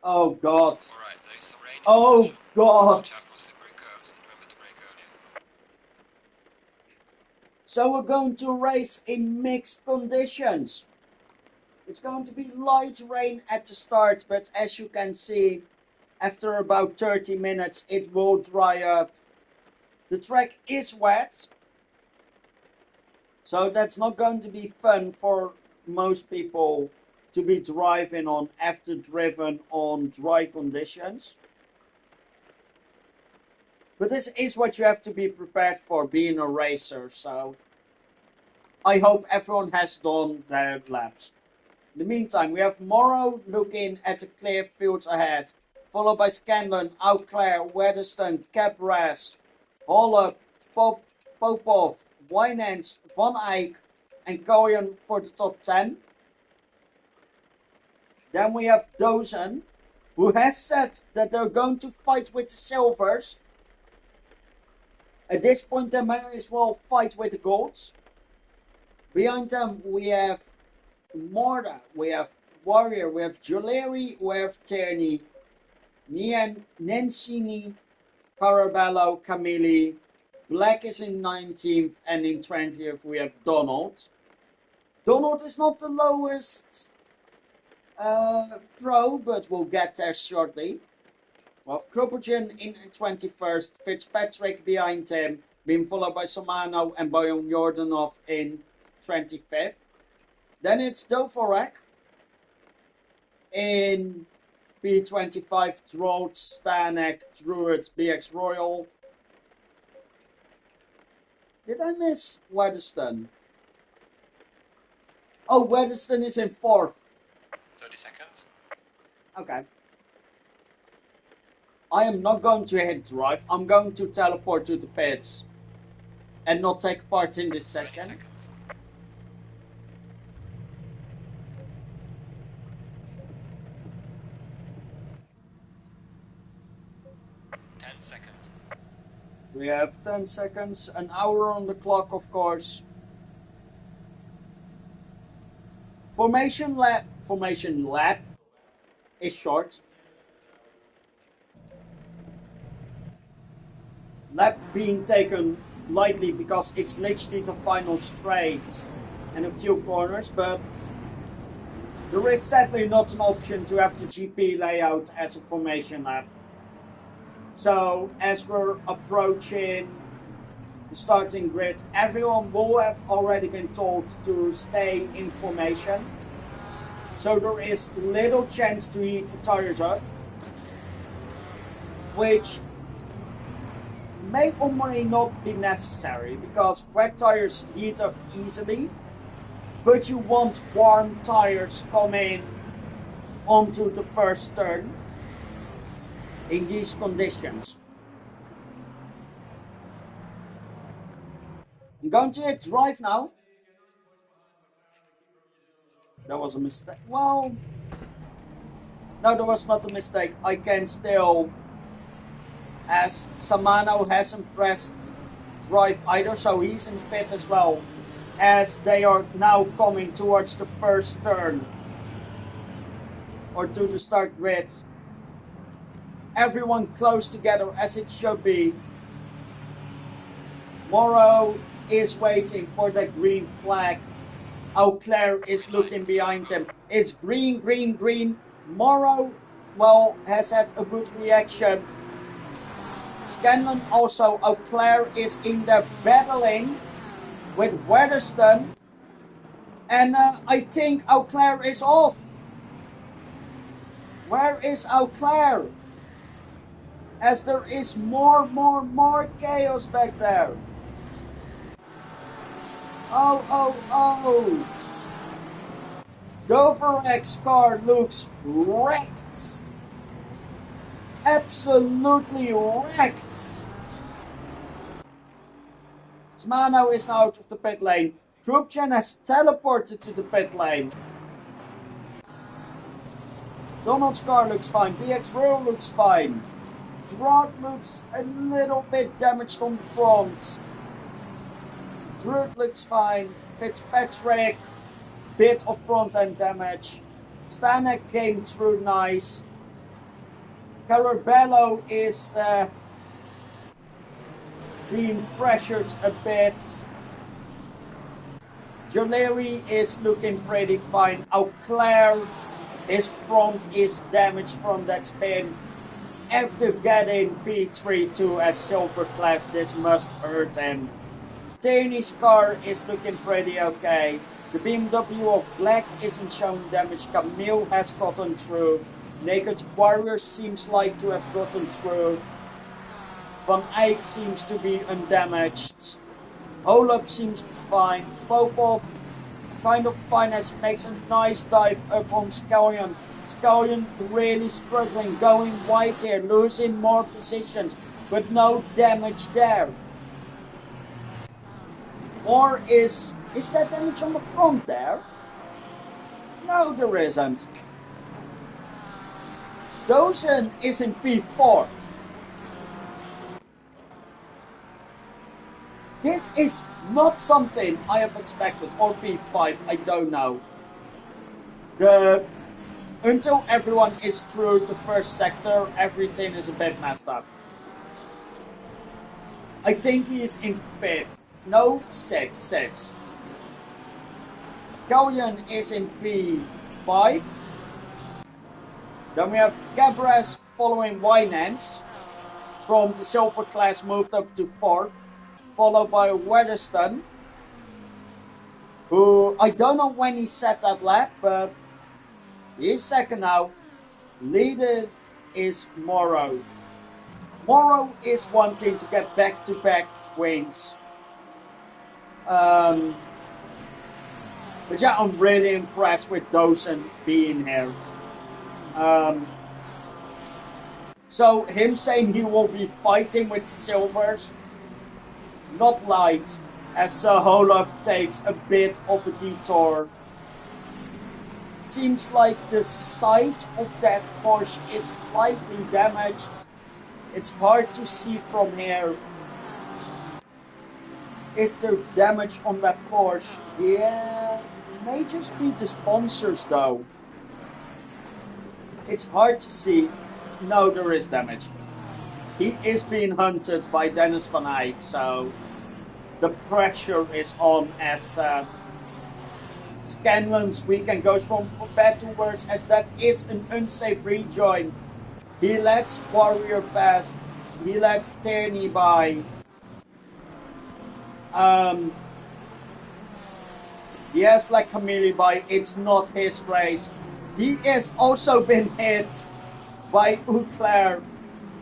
Oh God. Oh God. So we're going to race in mixed conditions. It's going to be light rain at the start, but as you can see, after about 30 minutes it will dry up. The track is wet, so that's not going to be fun for most people to be driving on after driven on dry conditions. But this is what you have to be prepared for being a racer, so I hope everyone has done their laps. In the meantime, we have Morrow looking at a clear field ahead, followed by Scanlon, Auclair, Weatherstone, Cabras, Hollop, Popov, Winans, Van Eyck, and Koyen for the top 10. Then we have Dozen, who has said that they're going to fight with the silvers. At this point, they might as well fight with the golds. Behind them, we have Morda, we have Warrior, we have Joleri, we have Tierney, Nancini, Carabello, Camilli. Black is in 19th, and in 20th we have Donald. Donald is not the lowest pro, but we'll get there shortly. We have Kropotkin in 21st, Fitzpatrick behind him, being followed by Somano and Bojan Jordanov in 25th. Then it's Dovorek in P25, Drold, Stanek, Druid, BX Royal. Did I miss Weatherstone? Oh, Weatherstone is in 4th. 30 seconds. Okay. I am not going to hit drive. I'm going to teleport to the pits and not take part in this session. 10 seconds. We have 10 seconds, an hour on the clock, of course. Formation lap is short. Lap being taken lightly because it's literally the final straight and a few corners, but there is sadly not an option to have the GP layout as a formation lap. So as we're approaching the starting grid, everyone will have already been told to stay in formation. So there is little chance to heat the tires up, which may or may not be necessary because wet tires heat up easily, but you want warm tires coming onto the first turn in these conditions. I'm going to hit drive now. That was a mistake. Well, no, that was not a mistake. I can still, as Samano hasn't pressed drive either, so he's in pit as well, as they are now coming towards the first turn or to the start grid. Everyone close together as it should be. Morrow is waiting for the green flag Eau Claire is looking behind him. It's green, green, green. Morrow, well, has had a good reaction. Scanlon also. Eau Claire is in there battling with Weatherston. And I think Eau Claire is off. Where is Eau Claire? As there is more chaos back there. Oh. Doverek's car looks wrecked. Absolutely wrecked. Smano is now out of the pit lane. Krupchen has teleported to the pit lane. Donald's car looks fine. BX Row looks fine. Drog looks a little bit damaged on the front. Druid looks fine. Fitzpatrick, bit of front end damage. Stanek came through nice. Carabello is being pressured a bit. Joleri is looking pretty fine. Eau Claire, his front is damaged from that spin. After getting P3 as silver class, this must hurt him. Tierney's car is looking pretty okay. The BMW of Black isn't showing damage. Camille has gotten through. Naked Warrior seems like to have gotten through. Van Eyck seems to be undamaged. Holub seems fine. Popov kind of fine as makes a nice dive up on Scallion. Scallion really struggling, going wide here, losing more positions, but no damage there. Or is that damage on the front there? No, there isn't. Dozen is in P4. This is not something I have expected, or P5, I don't know. Until everyone is through the first sector, everything is a bit messed up. I think he is in 5th. No, 6. Callion is in P5. Then we have Cabras following Winans. From the silver class moved up to 4th. Followed by Weatherston. Who, I don't know when he set that lap, but he's second now. Leader is Morrow. Morrow is wanting to get back-to-back wins. But yeah, I'm really impressed with Dosen being here. So him saying he will be fighting with the silvers, not light, as Holub takes a bit of a detour. Seems like the side of that Porsche is slightly damaged. It's hard to see from here. Is there damage on that Porsche? Yeah, may just be the sponsors though. It's hard to see. No, there is damage. He is being hunted by Dennis Van Eyck, so the pressure is on as Scanlon's weekend goes from bad to worse, as that is an unsafe rejoin. He lets Warrior past. He lets Tierney by. He has like Camille by. It's not his race. He has also been hit by Eau Claire,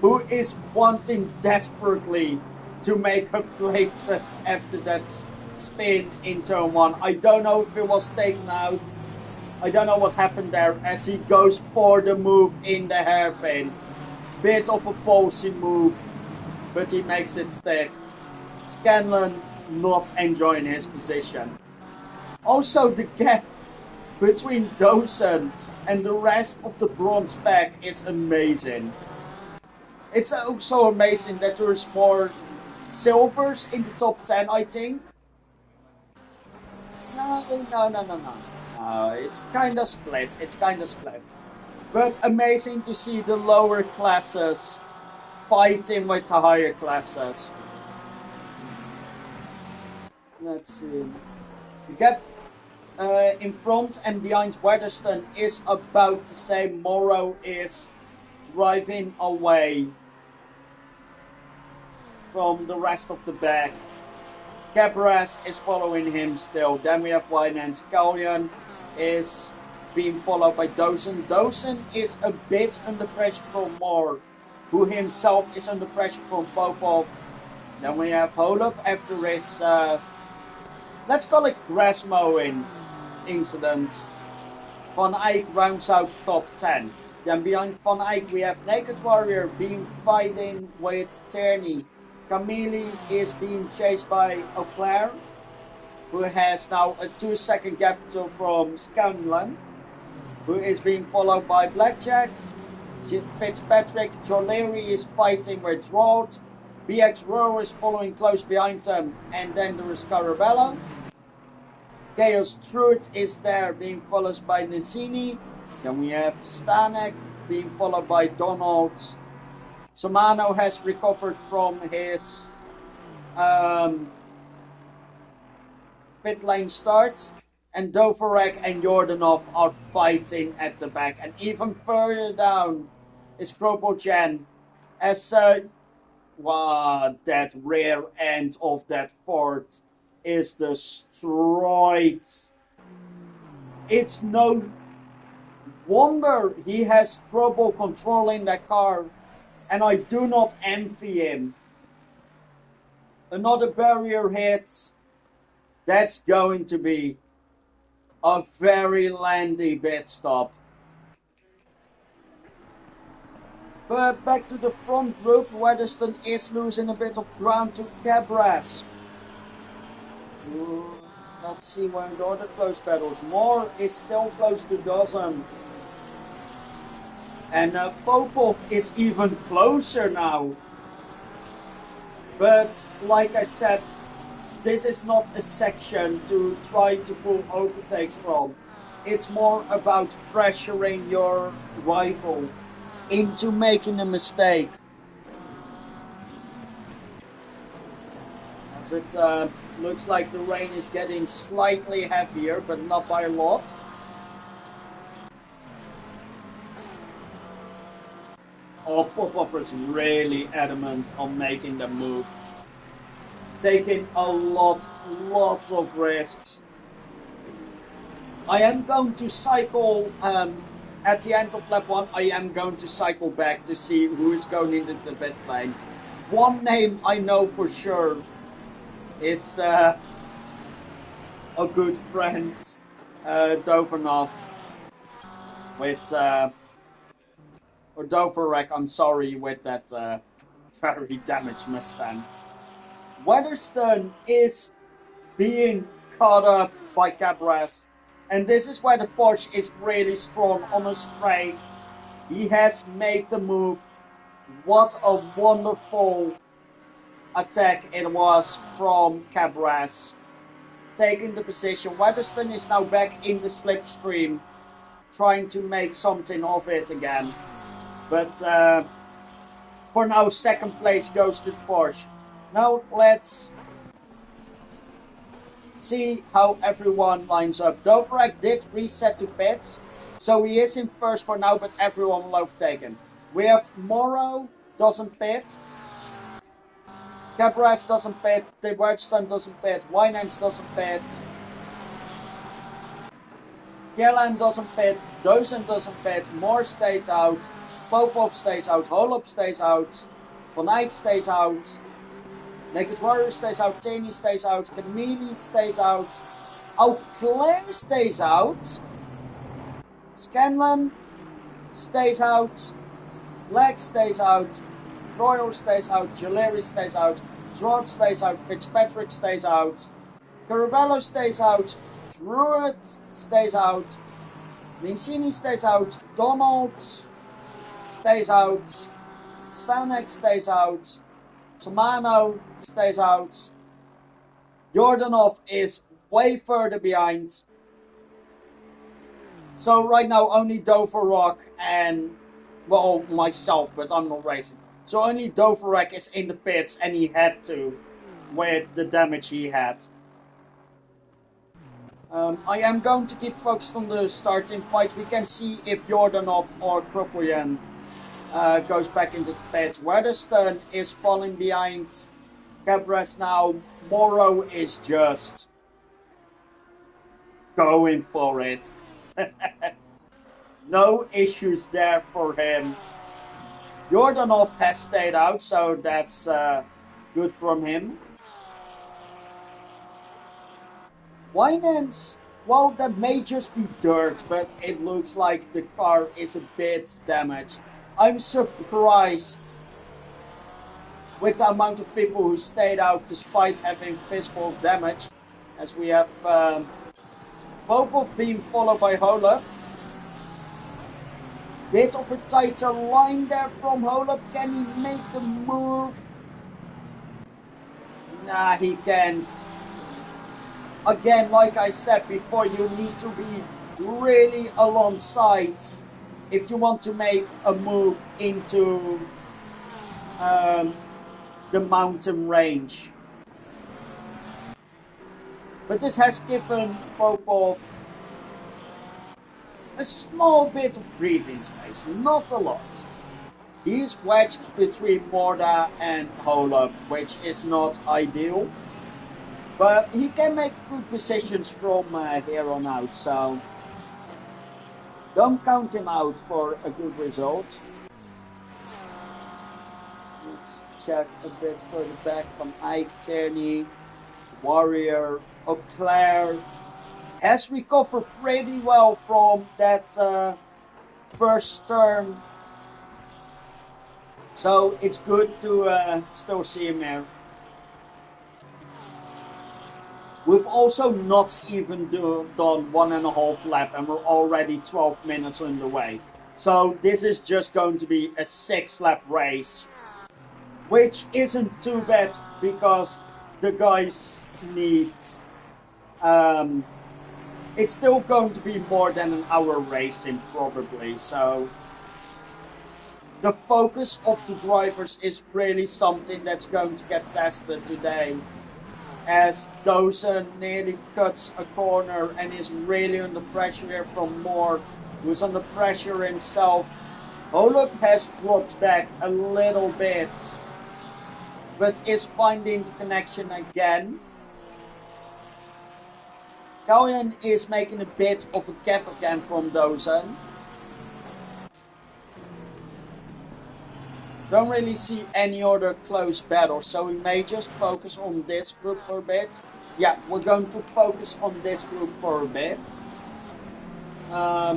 who is wanting desperately to make up places after that spin in turn 1. I don't know if it was taken out. I don't know what happened there as he goes for the move in the hairpin. Bit of a ballsy move, but he makes it stick. Scanlon not enjoying his position. Also, the gap between Dosen and the rest of the bronze pack is amazing. It's also amazing that there is more silvers in the top 10, I think. No. It's kind of split. But amazing to see the lower classes fighting with the higher classes. Let's see. in front and behind Weatherstone is about the same. Morrow is driving away from the rest of the back. Cabras is following him still. Then we have Winans. Callion is being followed by Dozen. Dozen is a bit under pressure from Moore, who himself is under pressure from Popov. Then we have Holub after his, let's call it grass mowing incident. Van Eyck rounds out top 10. Then behind Van Eyck we have Naked Warrior being fighting with Tierney. Camille is being chased by Auclair, who has now a 2-second gap from Scanlan, who is being followed by Blackjack. Fitzpatrick, Joleri is fighting with Draught. BX Rowe is following close behind them, and then there is Carabella. Chaos Truth is there, being followed by Nizini. Then we have Stanek being followed by Donald. Somano has recovered from his pit lane start. And Dovorek and Jordanov are fighting at the back. And even further down is Propogen. As wow, that rear end of that Ford is destroyed. It's no wonder he has trouble controlling that car. And I do not envy him. Another barrier hit. That's going to be a very landy pit stop. But back to the front group, Weatherstone is losing a bit of ground to Cabras. Let's see where the other close battles. Moore is still close to Dozen. And Popov is even closer now. But like I said, this is not a section to try to pull overtakes from. It's more about pressuring your rival into making a mistake. As it looks like the rain is getting slightly heavier, but not by a lot. Oh, Popov is really adamant on making the move. Taking a lots of risks. I am going to cycle, at the end of lap 1, I am going to cycle back to see who is going into the pit lane. One name I know for sure is a good friend, Dovanov, with, or Dovorek, I'm sorry, with that very damaged Mustang. Weatherstone is being caught up by Cabras, and this is where the Porsche is really strong on a straight. He has made the move. What a wonderful attack it was from Cabras. Taking the position. Weatherstone is now back in the slipstream, trying to make something of it again. But for now, second place goes to the Porsche. Now let's see how everyone lines up. Dovorek did reset to pits, so he is in first for now, but everyone will overtake him. We have Morrow doesn't pit. Cabras doesn't pit. The Weatherstone doesn't pit. Winans doesn't pit. Kierland doesn't pit. Dozen doesn't pit. Moore stays out. Popov stays out. Holub stays out. Van Eyck stays out. Naked Warrior stays out. Tierney stays out. Camille stays out. Auclair stays out. Scanlan stays out. Black stays out. Royal stays out. Joleri stays out. Draught stays out. Fitzpatrick stays out. Carabello stays out. Druitt stays out. Vincini stays out. Donald stays out. Stanek stays out. Somano stays out. Jordanov is way further behind. So right now only Dovorek and, well, myself, but I'm not racing. So only Dovorek is in the pits, and he had to with the damage he had. I am going to keep focused on the starting fight. We can see if Jordanov or Kropoyan goes back into the pits. Weatherstone is falling behind Cabras now. Morrow is just going for it. No issues there for him. Jordanov has stayed out, so that's good from him. Winans, well, that may just be dirt, but it looks like the car is a bit damaged. I'm surprised with the amount of people who stayed out despite having physical damage, as we have Popov being followed by Holub. Bit of a tighter line there from Holub. Can he make the move? Nah, he can't. Again, like I said before, you need to be really alongside if you want to make a move into the mountain range. But this has given Popov a small bit of breathing space, not a lot. He's wedged between Morda and Holub, which is not ideal. But he can make good decisions from here on out, so don't count him out for a good result. Let's check a bit further back from Ike, Tierney, Warrior, Auclair. Has recovered pretty well from that first turn. So it's good to still see him there. We've also not even done 1.5 lap and we're already 12 minutes on the way. So this is just going to be a 6-lap race, which isn't too bad because the guys need... it's still going to be more than an hour racing probably, so the focus of the drivers is really something that's going to get tested today, as Dozen nearly cuts a corner and is really under pressure here from Moore, who's under pressure himself. Holub has dropped back a little bit, but is finding the connection again. Kalyan is making a bit of a gap again from Dozen. Don't really see any other close battles, so we may just focus on this group for a bit. Yeah, we're going to focus on this group for a bit. But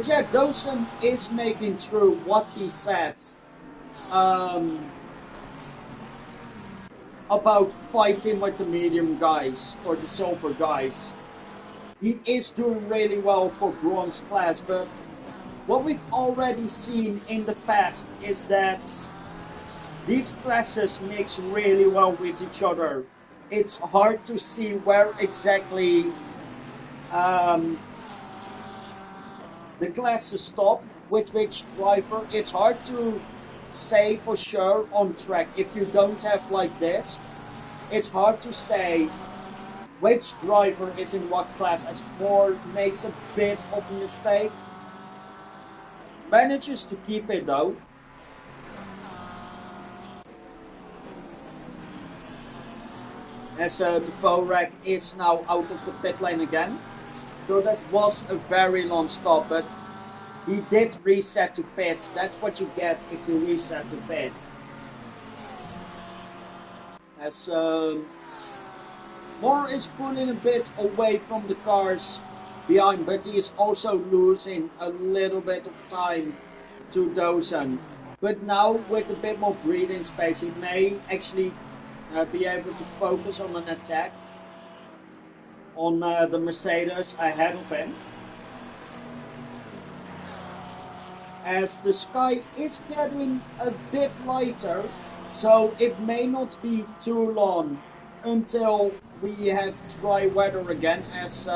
yeah, Dozen is making true what he said about fighting with the medium guys or the silver guys. He is doing really well for bronze class, but what we've already seen in the past is that these classes mix really well with each other. It's hard to see where exactly the classes stop with which driver. It's hard to say for sure on track if you don't have like this. It's hard to say which driver is in what class, as Moore makes a bit of a mistake. Manages to keep it though. As the Vorek is now out of the pit lane again. So that was a very long stop, but he did reset to pits. That's what you get if you reset to pit. As Moore is pulling a bit away from the cars behind, but he is also losing a little bit of time to Dozen. But now with a bit more breathing space, he may actually be able to focus on an attack on the Mercedes ahead of him. As the sky is getting a bit lighter, so it may not be too long until we have dry weather again, as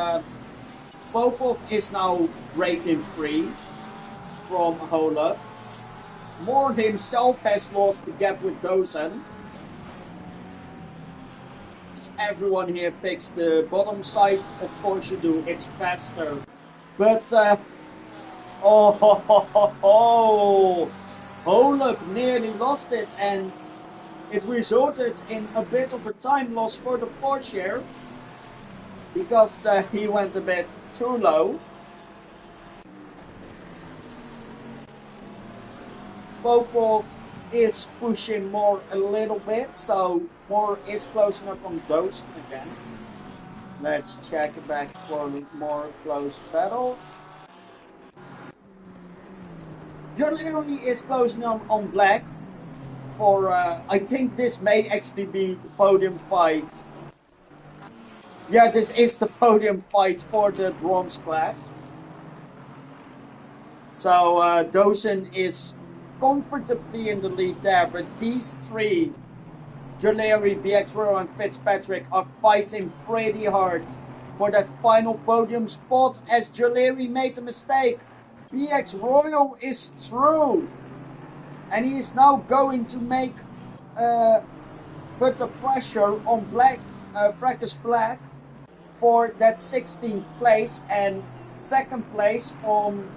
Popov is now breaking free from Holub. Moore himself has lost the gap with Dozen. everyone here picks the bottom side. Of course you do, it's faster. But, Holub nearly lost it, and it resulted in a bit of a time loss for the Porsche because he went a bit too low. Popov is pushing more a little bit, so more is closing up on those again. Let's check back for more close battles. Gr3 is closing on black for, I think this may actually be the podium fight. Yeah, this is the podium fight for the bronze class. So Dawson is comfortably in the lead there, but these three, Gr3, BX and Fitzpatrick, are fighting pretty hard for that final podium spot as Gr3 made a mistake. BX Royal is through, and he is now going to make put the pressure on Black, Fracas Black, for that 16th place and second place on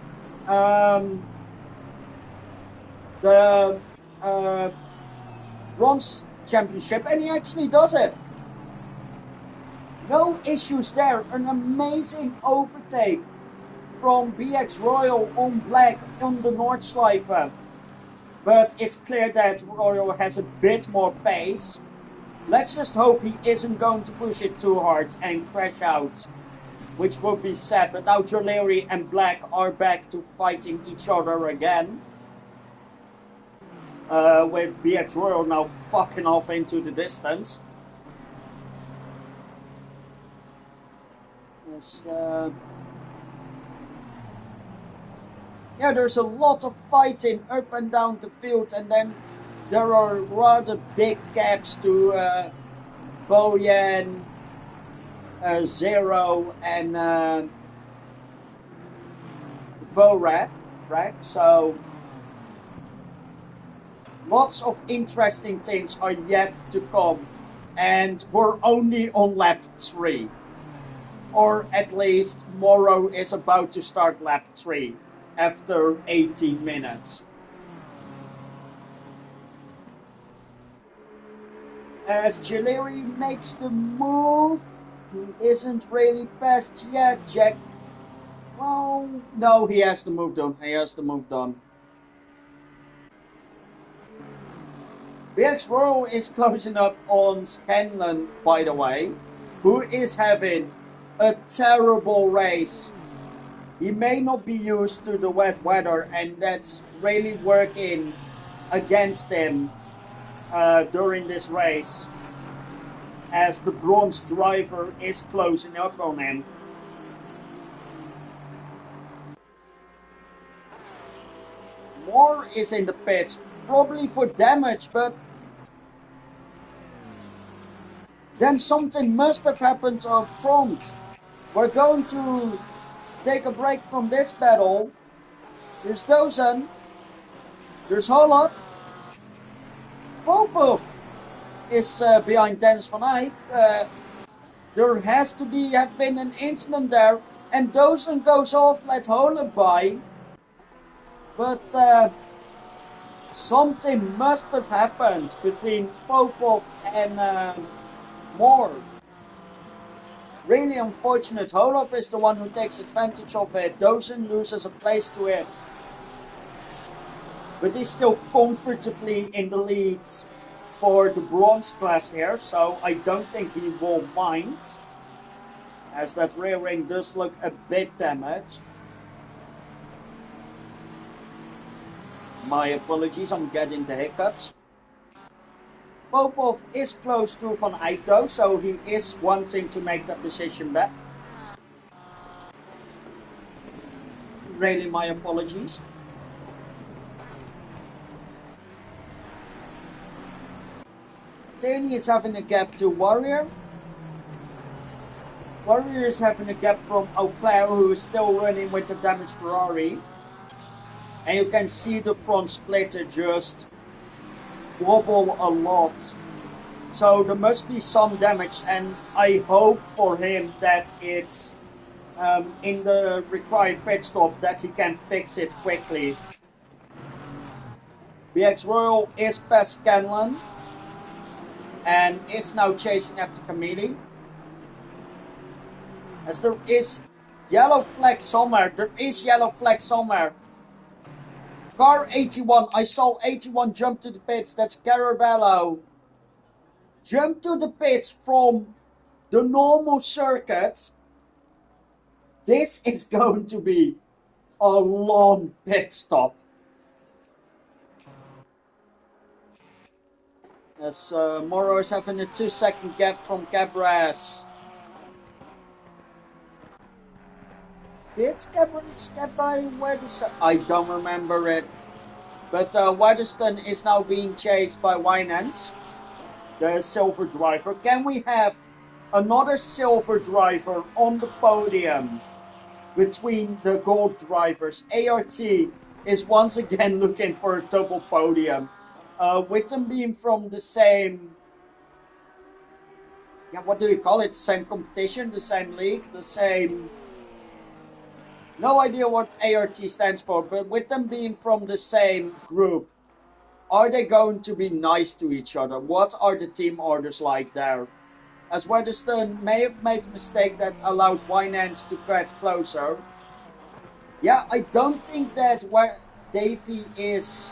the bronze championship, and he actually does it. No issues there. An amazing overtake from BX Royal on black on the Nordschleife. But it's clear that Royal has a bit more pace. Let's just hope he isn't going to push it too hard and crash out, which would be sad. But now Gr3 and Black are back to fighting each other again. With BX Royal now fucking off into the distance. Yes, yeah, there's a lot of fighting up and down the field, and then there are rather big gaps to Bojan, Zero, and Vorak. So lots of interesting things are yet to come, and we're only on lap 3. Or at least Morrow is about to start lap 3 after 18 minutes. As Gr3 makes the move, he isn't really past yet. Jack, well, no, he has to move on. He has to move on. BX Royal is closing up on Scanlon, by the way, who is having a terrible race. He may not be used to the wet weather, and that's really working against him during this race, as the bronze driver is closing up on him. Moore is in the pits, probably for damage, but then something must have happened up front. We're going to take a break from this battle. There's Dawson. There's Holub. Popov is behind Dennis van Eyck. There has to have been an incident there, and Dawson goes off, let Holub by. But something must have happened between Popov and Moore. Really unfortunate. Holub is the one who takes advantage of it. Dawson loses a place to it. But he's still comfortably in the lead for the bronze class here, so I don't think he will mind, as that rear ring does look a bit damaged. My apologies, I'm getting the hiccups. Popov is close to Van Eyck though, so he is wanting to make that position back. Really, my apologies. Taney is having a gap to Warrior. Warrior is having a gap from Auclair, who is still running with the damaged Ferrari. And you can see the front splitter just wobble a lot So there must be some damage, and I hope for him that it's in the required pit stop that he can fix it quickly. BX Royal is past Scanlan and is now chasing after Camille. As there is yellow flag somewhere. There is yellow flag somewhere. Car 81. I saw 81 jump to the pits. That's Carabello. Jump to the pits from the normal circuit. This is going to be a long pit stop. As Moro is having a 2-second gap from Cabras. Did Cabras get by Weatherston? I don't remember it. But Weatherston is now being chased by Winans, the silver driver. Can we have another silver driver on the podium between the gold drivers? ART is once again looking for a double podium. With them being from the same, what do you call it? The same competition, the same league, the same. No idea what ART stands for, but with them being from the same group, are they going to be nice to each other? What are the team orders like there? As Weatherston may have made a mistake that allowed Winans to get closer. Yeah, I don't think that where Davey is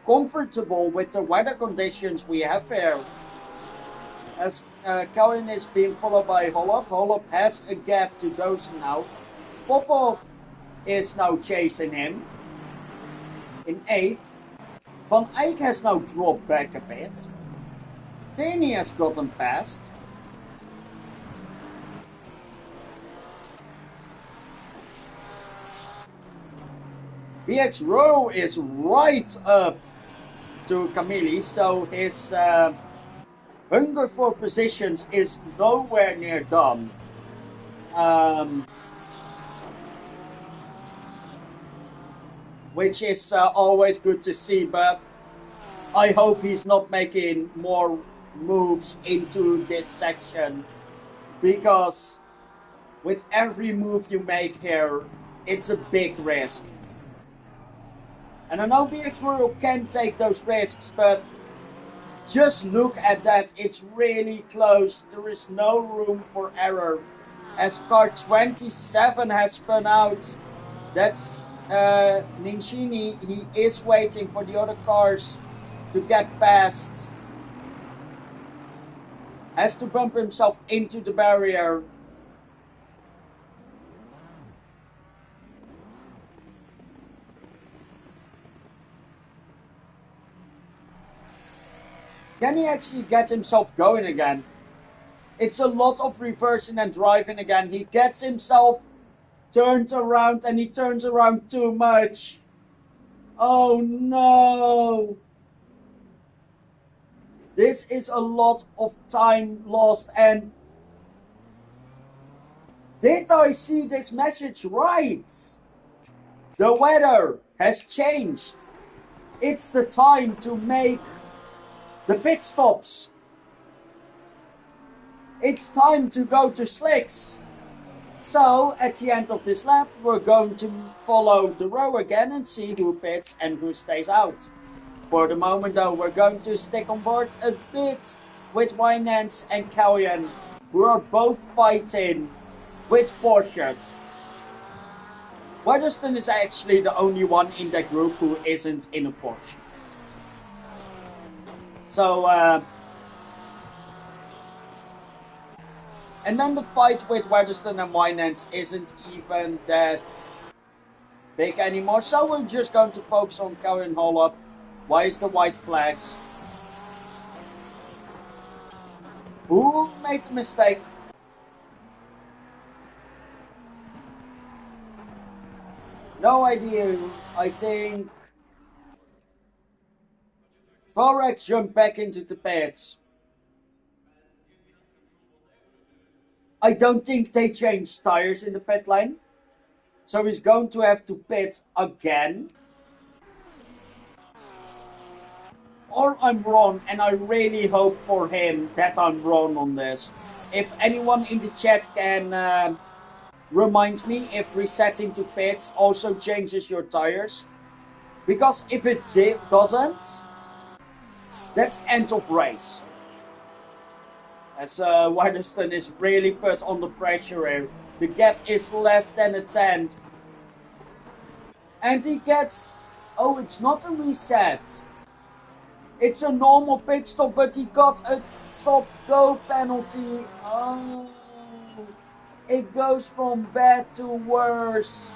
comfortable with the weather conditions we have here. As Calvin is being followed by Holop. Holop has a gap to Dosen now. Popov is now chasing him in 8th. Van Eyck has now dropped back a bit. Taney has gotten past. BX Rowe is right up to Camille, so his hunger for positions is nowhere near done. Which is always good to see, but I hope he's not making more moves into this section, because with every move you make here, it's a big risk. And I know BX Royal can take those risks, but just look at that. It's really close. There is no room for error. As car 27 has spun out, that's Ninshini. He is waiting for the other cars to get past. Has to bump himself into the barrier. Can he actually get himself going again? It's a lot of reversing and driving again. He gets himself turned around, and he turns around too much. Oh no! This is a lot of time lost, and did I see this message right? The weather has changed. It's the time to make the pit stops. It's time to go to slicks. So at the end of this lap, we're going to follow the row again and see who pits and who stays out. For the moment though, we're going to stick on board a bit with Winans and Callian, who are both fighting with Porsches. Weatherston is actually the only one in that group who isn't in a Porsche. So, and then the fight with Weatherston and Winans isn't even that big anymore. So we're just going to focus on Karen Hollop. Why is the white flags? Who made a mistake? No idea. I think Vorex jumped back into the pits. I don't think they changed tires in the pit lane. So he's going to have to pit again. or I'm wrong, and I really hope for him that I'm wrong on this. If anyone in the chat can remind me if resetting to pit also changes your tires. Because if it doesn't, that's end of race. As Witherspoon is really put under pressure here. The gap is less than a tenth. And he gets... Oh, it's not a reset. It's a normal pit stop, but he got a stop-go penalty. Oh, it goes from bad to worse.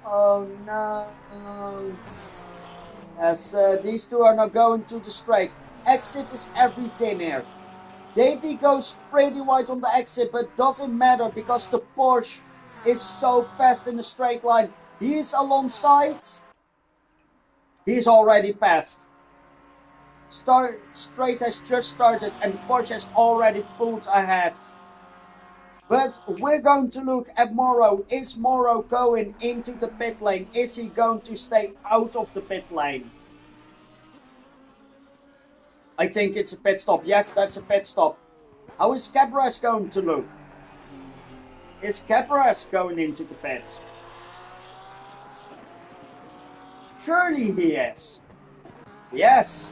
Oh no. As these two are now going to the straight. Exit is everything here. Davy goes pretty wide on the exit, but doesn't matter because the Porsche is so fast in the straight line. He is alongside. He's already passed. Straight has just started and Porsche has already pulled ahead. But we're going to look at Morrow. Is Morrow going into the pit lane? Is he going to stay out of the pit lane? I think it's a pit stop. Yes, that's a pit stop. How is Cabras going to look? Is Cabras going into the pits? Surely he is. Yes.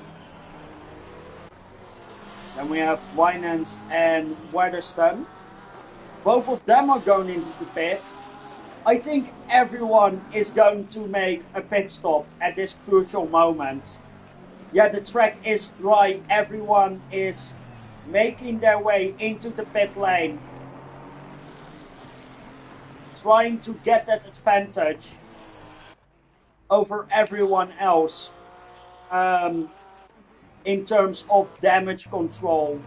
Then we have Winans and Weatherstone. Both of them are going into the pits. I think everyone is going to make a pit stop at this crucial moment. Yeah, the track is dry. Everyone is making their way into the pit lane. Trying to get that advantage over everyone else in terms of damage control.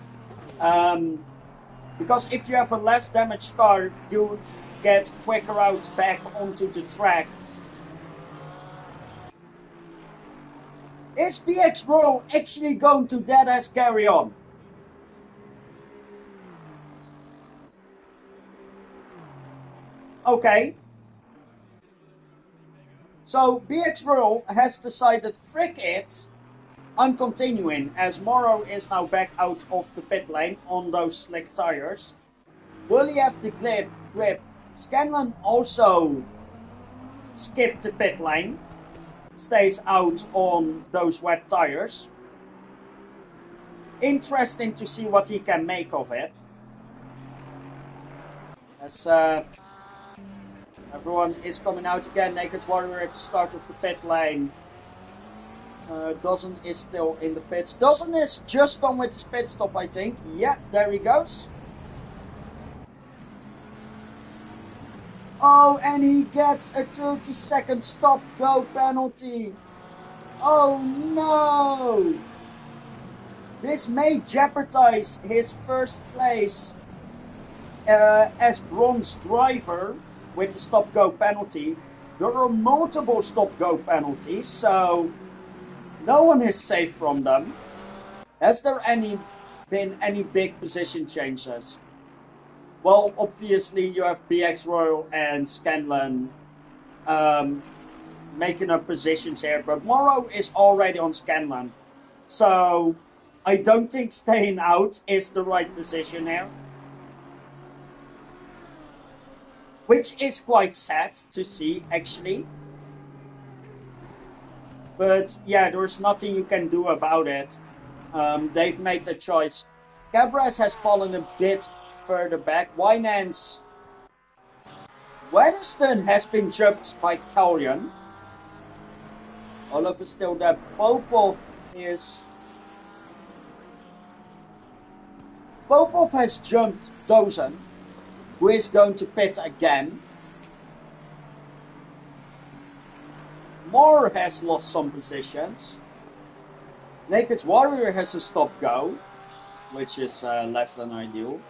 Because if you have a less damaged car, you get quicker out back onto the track. Is BX World actually going to dead-ass carry on? Okay. So BX World has decided, frick it, I'm continuing, as Morrow is now back out of the pit lane on those slick tires. Will he have the grip? Scanlon also skipped the pit lane. Stays out on those wet tires. Interesting to see what he can make of it. As everyone is coming out again. Naked Warrior at the start of the pit lane. Dozen is still in the pits. Dozen is just done with his pit stop, I think. Yeah, there he goes. Oh, and he gets a 30-second stop-go penalty. Oh no! This may jeopardize his first place as bronze driver with the stop-go penalty. There are multiple stop-go penalties, so no one is safe from them. Has there been any big position changes? Well, obviously you have BX Royal and Scanlon making up positions here, but Morrow is already on Scanlon. So I don't think staying out is the right decision here. Which is quite sad to see, actually. But yeah, there's nothing you can do about it. They've made a choice. Cabras has fallen a bit further back. Winans. Weatherstone has been jumped by Kalyan. Olaf is still there. Popov has jumped Dozen, who is going to pit again. Moore has lost some positions. Naked Warrior has a stop-go, which is less than ideal.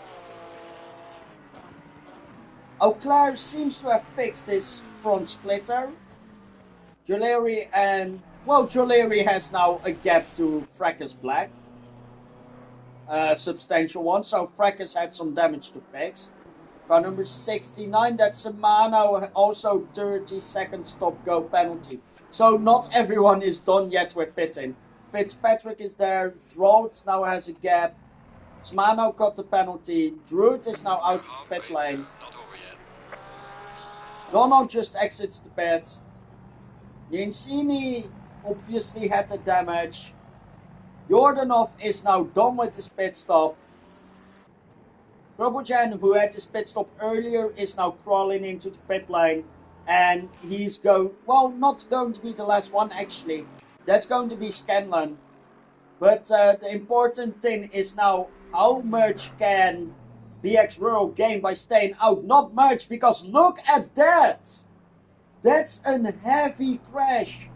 Auclair seems to have fixed his front splitter. Joleri has now a gap to Fracas Black. Substantial one, so Fracas had some damage to fix. Car number 69, that's Samano, also 30-second stop-go penalty. So not everyone is done yet with pitting. Fitzpatrick is there. Droth now has a gap. Smano got the penalty. Droth is now out of the pit lane. Not over yet. Donald just exits the pit. Yancini obviously had the damage. Jordanov is now done with his pit stop. Robojan, who had his pit stop earlier, is now crawling into the pit lane. And he's not going to be the last one actually. That's going to be Scanlon. But the important thing is now, how much can BX Rural gain by staying out? Not much, because look at that! That's a heavy crash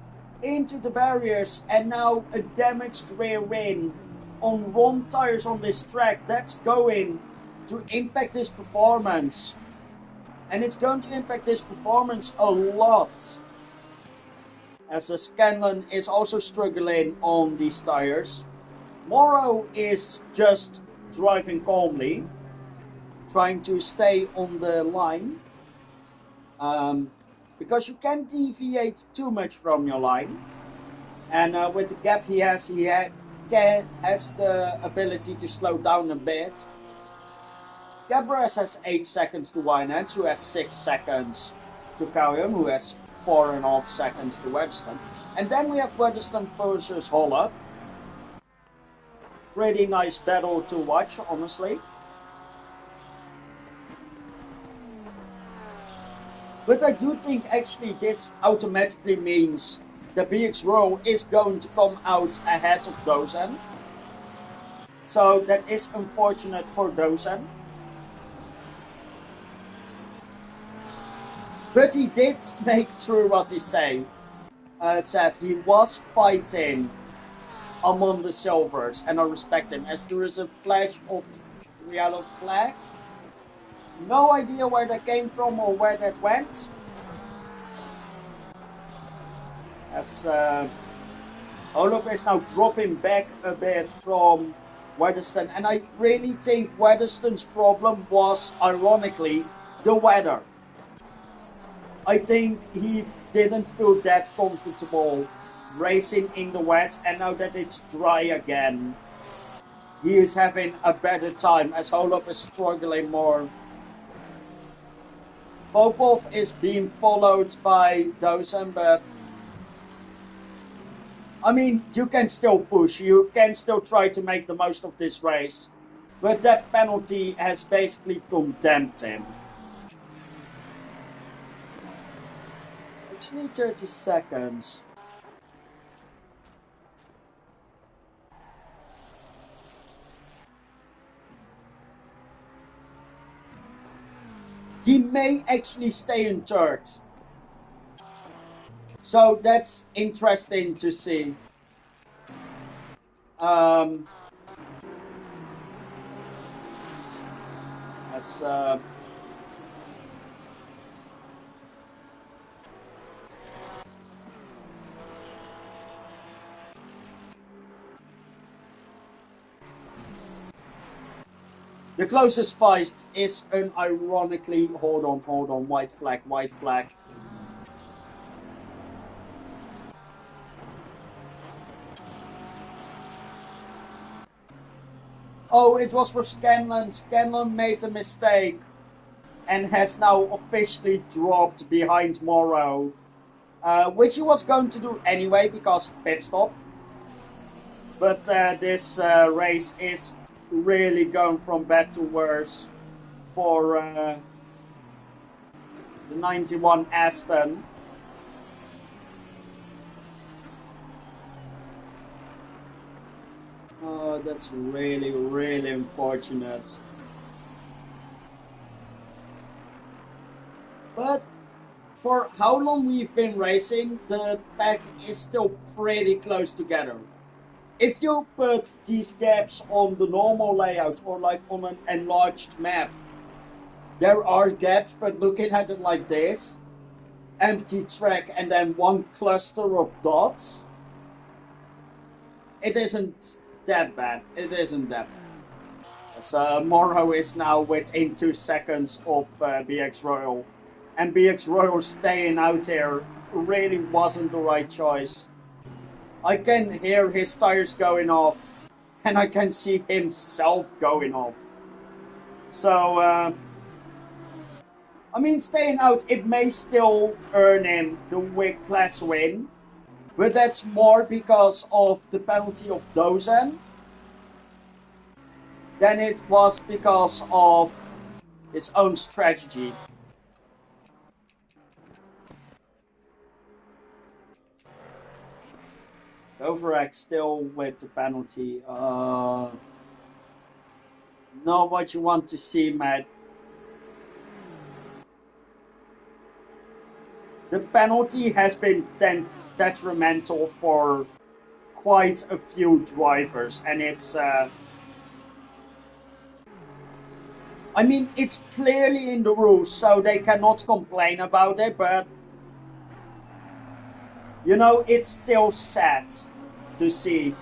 into the barriers, and now a damaged rear wing on one tires on this track. That's going to impact his performance. And it's going to impact his performance a lot. As Scanlon is also struggling on these tires. Morrow is just driving calmly, trying to stay on the line. Because you can't deviate too much from your line. And with the gap he has the ability to slow down a bit. Gabras has 8 seconds to Winans, who has 6 seconds to Callum, who has 4.5 seconds to Weatherston. And then we have Weatherston versus Hollop. Pretty nice battle to watch, honestly. But I do think actually this automatically means the BX Row is going to come out ahead of Dozen. So that is unfortunate for Dozen. But he did make true what he said. He was fighting among the silvers, and I respect him, as there is a flash of yellow flag. No idea where that came from or where that went. As Olaf is now dropping back a bit from Weatherston, and I really think Weatherston's problem was, ironically, the weather. I think he didn't feel that comfortable racing in the wet, and now that it's dry again, he is having a better time as Olaf is struggling more. Popov is being followed by Dozen, but I mean, you can still push, you can still try to make the most of this race, but that penalty has basically condemned him. Actually 30 seconds. He may actually stay in third. So that's interesting to see. The closest fight is unironically, hold on, white flag. Oh, it was for Scanlon. Scanlon made a mistake and has now officially dropped behind Morrow, which he was going to do anyway because pit stop. But this race is really going from bad to worse for the 91 Aston. Oh, that's really, really unfortunate. But for how long we've been racing, the pack is still pretty close together. If you put these gaps on the normal layout or like on an enlarged map, there are gaps, but looking at it like this, empty track and then one cluster of dots, it isn't that bad. It isn't that bad. So Morrow is now within 2 seconds of BX Royal. and BX Royal staying out there really wasn't the right choice. I can hear his tires going off, and I can see himself going off. So, I mean, staying out, it may still earn him the WIC class win, but that's more because of the penalty of Dozen than it was because of his own strategy. Overreact still with the penalty. Not what you want to see, Matt. The penalty has been detrimental for quite a few drivers, and it's I mean, it's clearly in the rules, so they cannot complain about it, but you know, it's still sad to see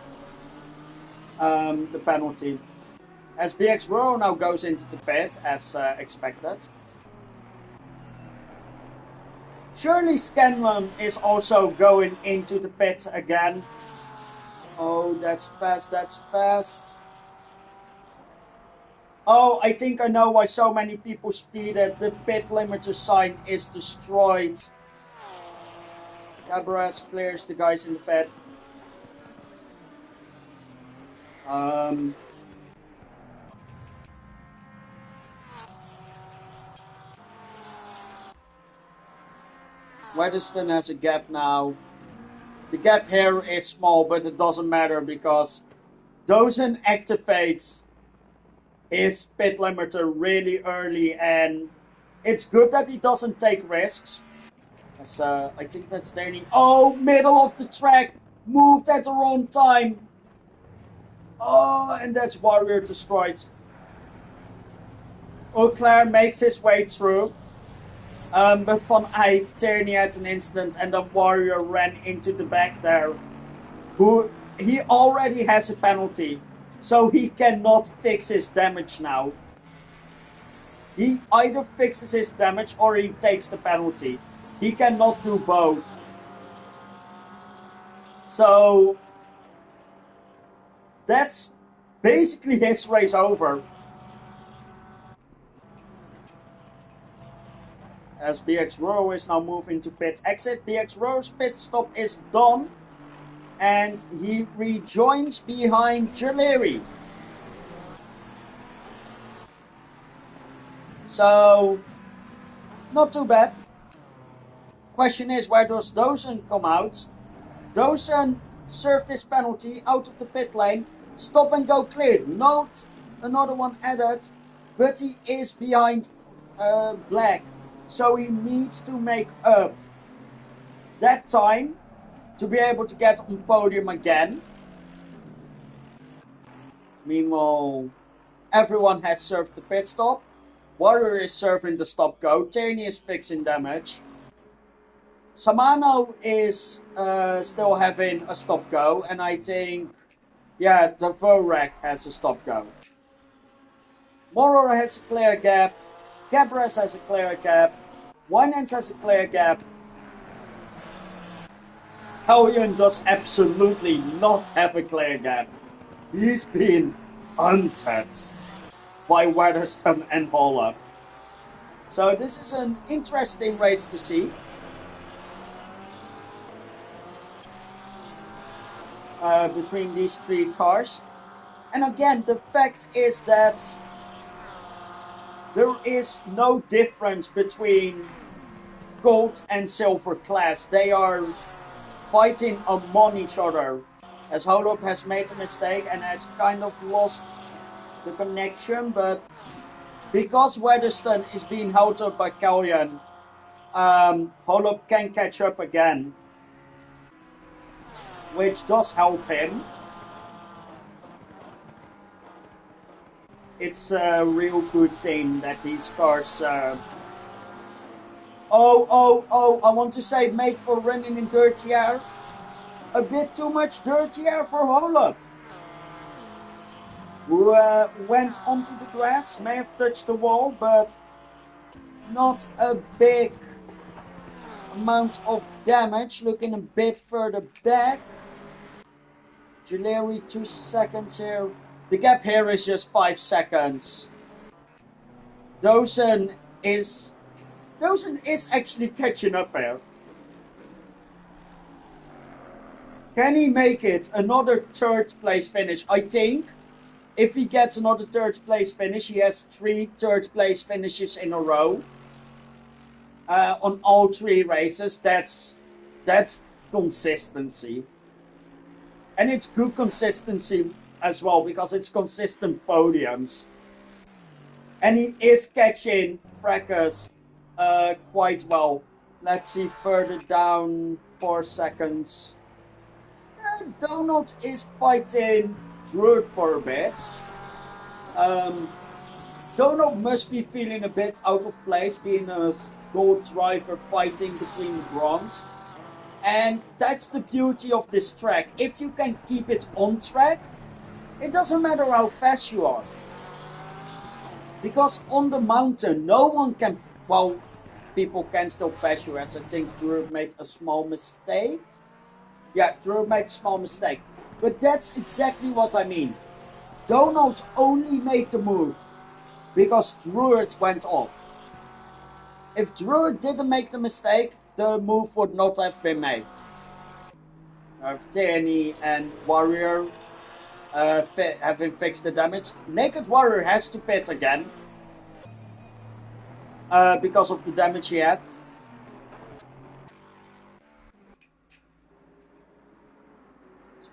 the penalty. As BX Row now goes into the pit, as expected. Surely Scanlon is also going into the pit again. Oh, that's fast, that's fast. Oh, I think I know why so many people speeded. The pit limiter sign is destroyed. Cabras clears the guys in the pit. Weatherston has a gap now. The gap here is small, but it doesn't matter because Dozen activates his pit limiter really early, and it's good that he doesn't take risks. As, I think that's Danny. Oh, middle of the track, moved at the wrong time. Oh, and that's Warrior destroyed. Auclair makes his way through. But Van Eyck, Tierney had an incident, and then Warrior ran into the back there. He already has a penalty, so he cannot fix his damage now. He either fixes his damage or he takes the penalty. He cannot do both. So that's basically his race over. As BX Row is now moving to pit exit, BX Row's pit stop is done, and he rejoins behind Jaleri. So, not too bad. Question is, where does Dozen come out? Dozen served his penalty out of the pit lane. Stop and go cleared. Note another one added, but he is behind Black. So he needs to make up that time to be able to get on podium again. Meanwhile, everyone has served the pit stop. Warrior is serving the stop go. Tierney is fixing damage. Samano is still having a stop go, and I think, yeah, the Vorek has a stop go. Moro has a clear gap. Cabras has a clear gap. Winans has a clear gap. Hellion does absolutely not have a clear gap. He's been untouched by Weatherston and Hollop. So this is an interesting race to see. Between these three cars. And again, the fact is that there is no difference between gold and silver class. They are fighting among each other. As Holop has made a mistake and has kind of lost the connection, but because Weatherston is being held up by Kellyan, Holop can catch up again, which does help him. It's a real good thing that these cars... I want to say made for running in dirty air. A bit too much dirty air for Holop, who went onto the grass, may have touched the wall, but not a big amount of damage. Looking a bit further back. Gr3, 2 seconds here. The gap here is just 5 seconds. Dozen is actually catching up here. Can he make it another third place finish? I think if he gets another third place finish, he has 3 third place finishes in a row on all 3 races. That's consistency, and it's good consistency as well because it's consistent podiums. And he is catching Fracas quite well. Let's see further down, 4 seconds. Donald is fighting Druid for a bit. Donald must be feeling a bit out of place, being a gold driver fighting between the bronze. And that's the beauty of this track. If you can keep it on track, it doesn't matter how fast you are. Because on the mountain, no one can, well, people can still pass you, as I think Drew made a small mistake. Yeah, Drew made a small mistake. But that's exactly what I mean. Donald only made the move because Druid went off. If Druid didn't make the mistake, the move would not have been made. Tierney and Warrior having fixed the damage. Naked Warrior has to pit again because of the damage he had.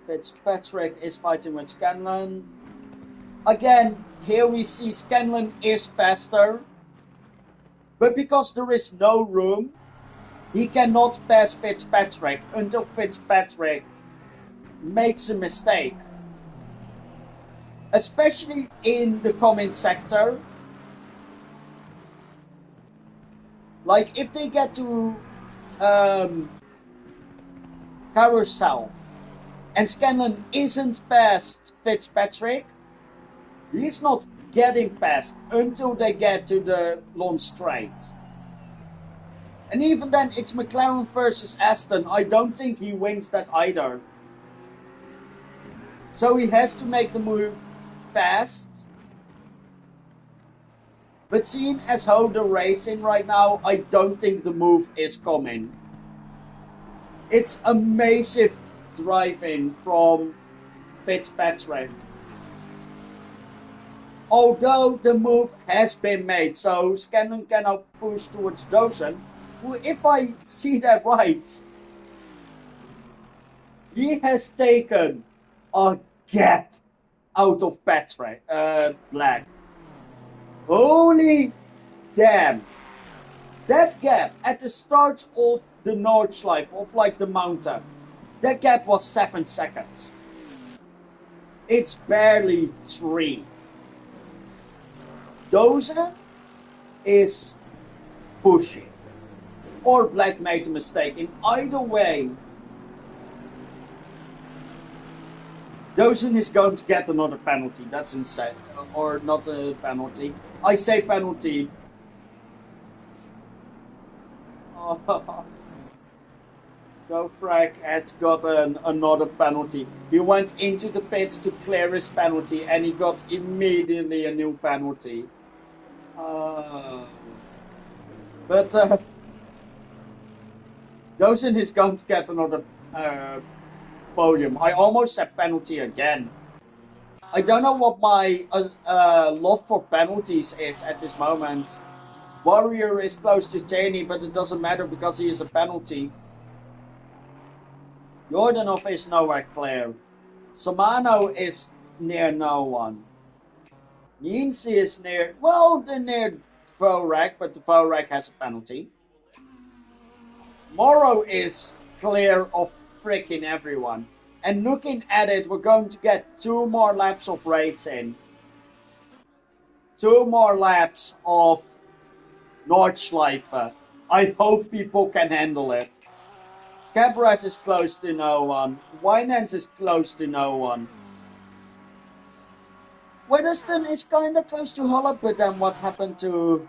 Fitzpatrick is fighting with Scanlon. Again, here we see Scanlon is faster. But because there is no room, he cannot pass Fitzpatrick until Fitzpatrick makes a mistake. Especially in the comment sector. Like if they get to Carousel and Scanlon isn't past Fitzpatrick, he's not getting past until they get to the long straight. And even then, it's McLaren versus Aston. I don't think he wins that either. So he has to make the move fast. But seeing as how they're racing right now, I don't think the move is coming. It's a massive driving from Fitzpatrick. Although the move has been made, so Scanlon can now push towards Dozen, who, if I see that right, he has taken a gap out of Patrick, Black. Holy damn! That gap at the start of the Nordschleiffe, of like the mountain, that gap was 7 seconds. It's barely 3. Dozer is pushing. Or Black made a mistake. In either way, Dozen is going to get another penalty. That's insane. Or not a penalty. I say penalty. Gofrak has gotten another penalty. He went into the pits to clear his penalty and he got immediately a new penalty. But Dozen is going to get another podium. I almost said penalty again. I don't know what my love for penalties is at this moment. Warrior is close to Cheney, but it doesn't matter because he is a penalty. Jordanov is nowhere clear. Somano is near no one. Yinsi is near, well, they're near Vorek, but the Vorek has a penalty. Morrow is clear of freaking everyone. And looking at it, we're going to get 2 more laps of racing. 2 more laps of Nordschleife. I hope people can handle it. Cabras is close to no one. Winans is close to no one. Weatherston is kinda close to Hollop, but then what happened to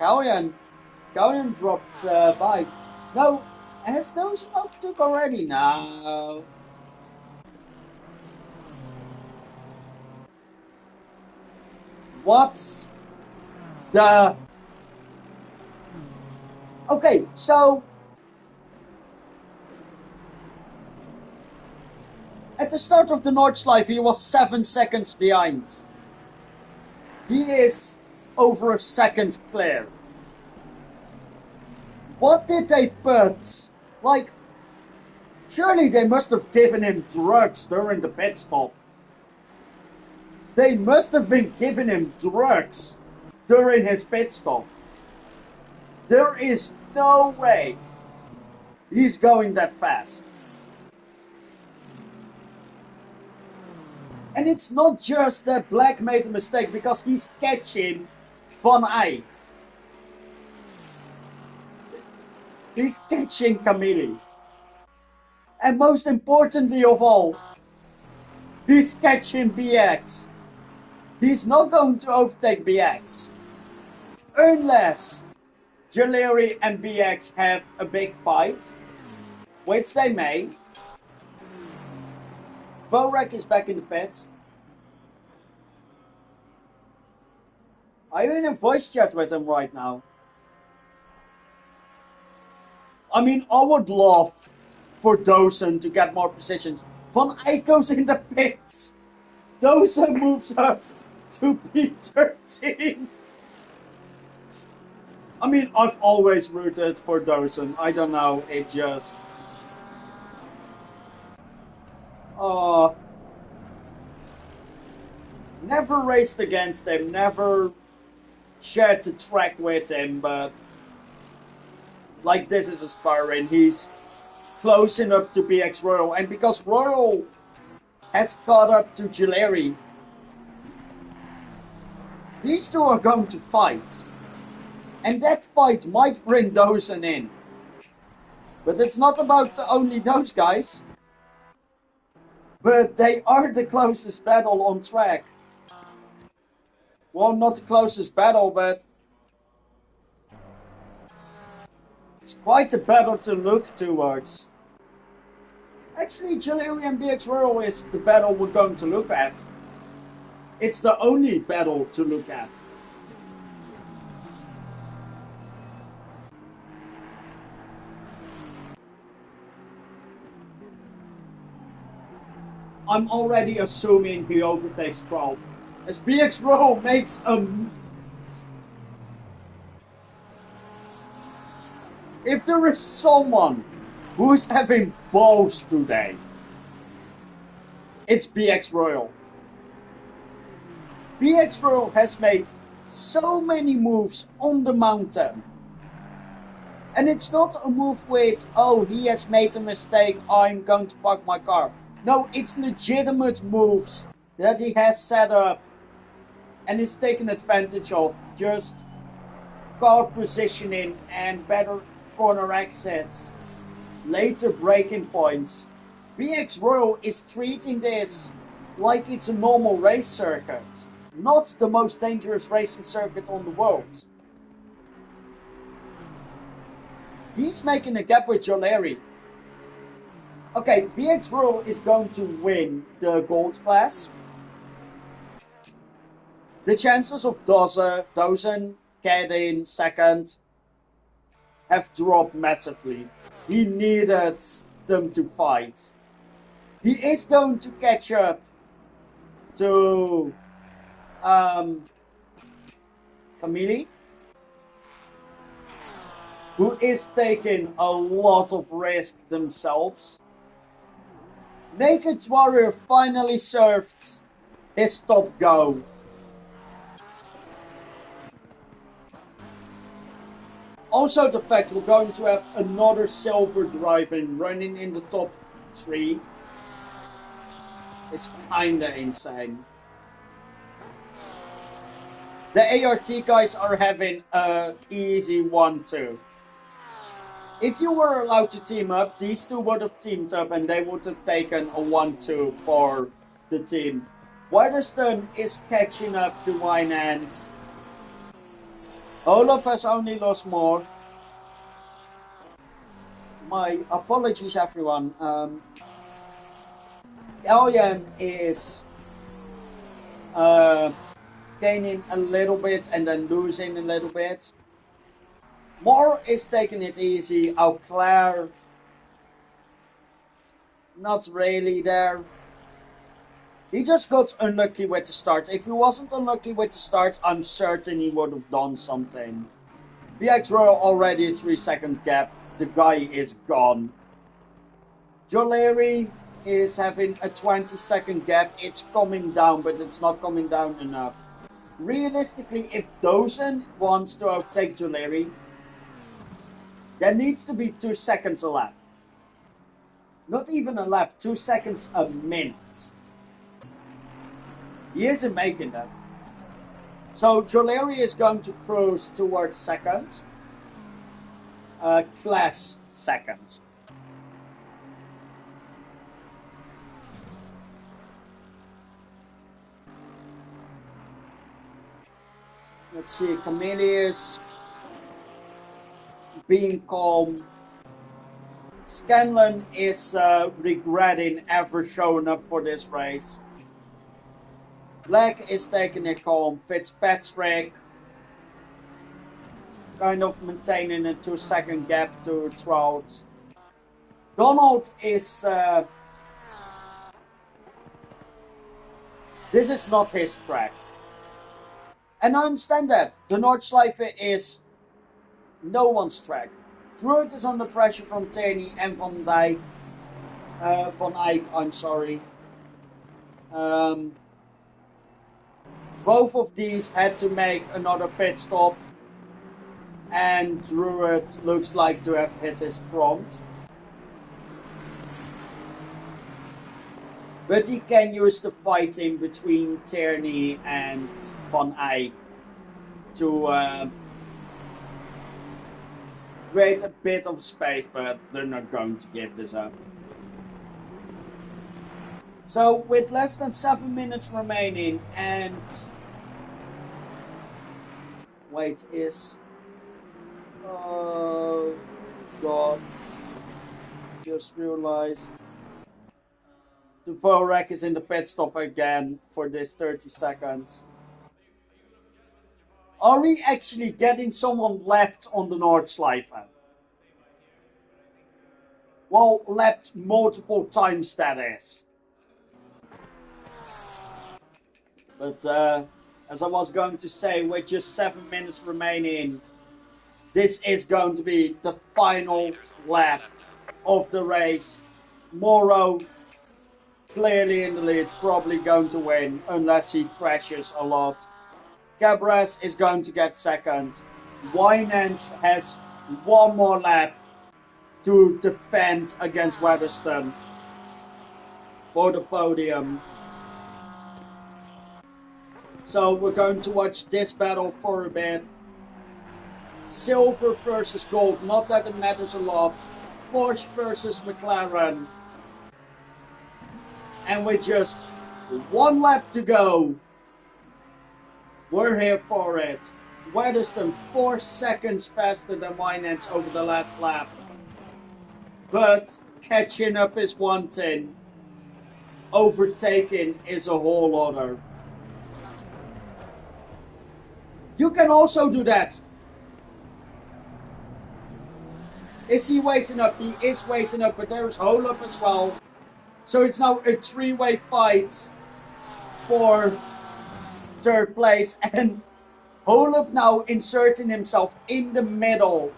Callion? Conan dropped by. No, has those overtook already? No. What the... Okay, so... At the start of the Nordschleiffe, he was 7 seconds behind. He is over a second clear. What did they put? Like, surely they must have given him drugs during the pit stop. They must have been giving him drugs during his pit stop. There is no way he's going that fast. And it's not just that Black made a mistake, because he's catching Van Eyck. He's catching Camille. And most importantly of all, he's catching BX. He's not going to overtake BX. Unless Gr3 and BX have a big fight, which they may. Vorek is back in the pits. Are you in a voice chat with him right now? I mean, I would love for Dozen to get more positions. Van Eyck goes in the pits. Dozen moves up to P13. I mean, I've always rooted for Dozen. I don't know, it just... never raced against him, never shared the track with him, but like this is a sparring, he's close enough to BX Royal, and because Royal has caught up to Gr3, these two are going to fight, and that fight might bring Dozen in, but it's not about only those guys, but they are the closest battle on track. Well, not the closest battle, but it's quite a battle to look towards. Actually, Gr3 and BX Royal is the battle we're going to look at. It's the only battle to look at. I'm already assuming he overtakes 12. As BX Royal makes a... If there is someone who's having balls today, it's BX Royal. BX Royal has made so many moves on the mountain. And it's not a move with, oh, he has made a mistake, I'm going to park my car. No, it's legitimate moves that he has set up and is taken advantage of. Just car positioning and better corner exits, later braking points. BX Royal is treating this like it's a normal race circuit, not the most dangerous racing circuit on the world. He's making a gap with Gr3. Okay, BX Royal is going to win the gold class. The chances of Dozen getting second have dropped massively. He needed them to fight. He is going to catch up to Camille, who is taking a lot of risk themselves. Naked Warrior finally served his top go. Also, the fact we're going to have another silver driving running in the top 3 is kinda insane. The ART guys are having an easy 1-2. If you were allowed to team up, these two would have teamed up and they would have taken a 1-2 for the team. Witherston is catching up to Winans. Olaf has only lost more. my apologies, everyone. Alien is gaining a little bit and then losing a little bit. Moore is taking it easy. Auclair, not really there. He just got unlucky with the start. If he wasn't unlucky with the start, I'm certain he would have done something. The Aero already a 3-second gap. The guy is gone. Joleri is having a 20-second gap. It's coming down, but it's not coming down enough. Realistically, if Dozen wants to overtake Joleri, there needs to be 2 seconds a lap. Not even a lap, 2 seconds a minute. He isn't making that. So Joleri is going to cruise towards second. Class second. Let's see, Camelius being calm. Scanlon is regretting ever showing up for this race. Black is taking it calm. Fitzpatrick kind of maintaining a 2-second gap to Trout. Donald is... this is not his track. And I understand that. The Nordschleife is no one's track. Druid is under pressure from Tierney and Van Eyck. I'm sorry. Both of these had to make another pit stop. And Druid looks like to have hit his front. But he can use the fighting between Tierney and Van Eyck to create a bit of space, but they're not going to give this up. So with less than 7 minutes remaining and... Wait, is... Oh God. Just realized... The Vorek is in the pit stop again for this 30 seconds. Are we actually getting someone lapped on the Nordschleife? Well, lapped multiple times, that is. But as I was going to say, with just 7 minutes remaining, this is going to be the final lap of the race. Morrow clearly in the lead, probably going to win unless he crashes a lot. Cabras is going to get second. Winans has one more lap to defend against Weatherston for the podium. So we're going to watch this battle for a bit. Silver versus gold, not that it matters a lot. Porsche versus McLaren. And with just one lap to go, we're here for it. Weatherston 4 seconds faster than Winans over the last lap. But catching up is one thing. Overtaking is a whole other. You can also do that. Is he waiting up? He is waiting up, but there's Holub as well. So it's now a 3-way fight for third place. And Holub now inserting himself in the middle.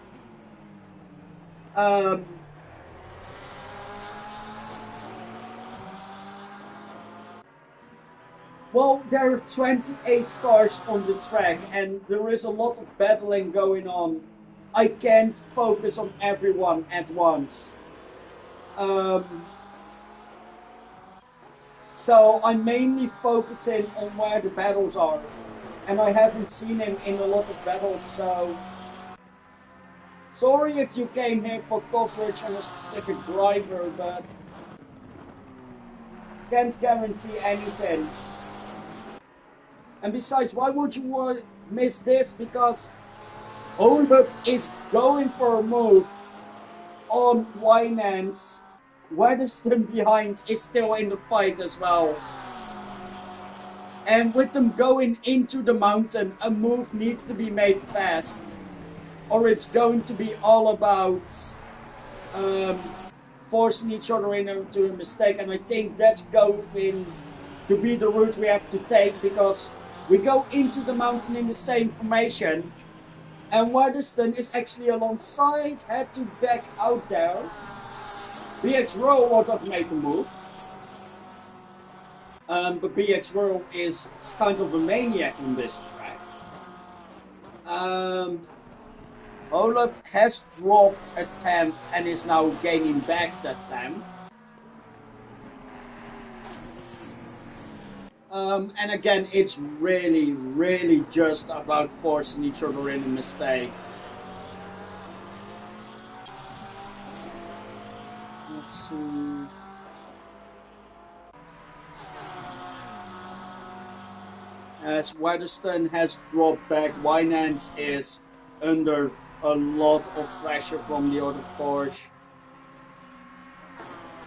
Well, there are 28 cars on the track and there is a lot of battling going on. I can't focus on everyone at once. So I'm mainly focusing on where the battles are. And I haven't seen him in a lot of battles, so... Sorry if you came here for coverage on a specific driver, but... Can't guarantee anything. And besides, why would you miss this? Because Holub is going for a move on Winans. Weatherston behind is still in the fight as well. And with them going into the mountain, a move needs to be made fast. Or it's going to be all about forcing each other into a mistake. And I think that's going to be the route we have to take, because we go into the mountain in the same formation. And Weatherston is actually alongside, had to back out there. BX Row would have made the move. But BX Row is kind of a maniac on this track. Olaf has dropped a 10th and is now gaining back that 10th. And again, it's really just about forcing each other in a mistake. Let's see. As Weatherston has dropped back, Winans is under a lot of pressure from the other Porsche.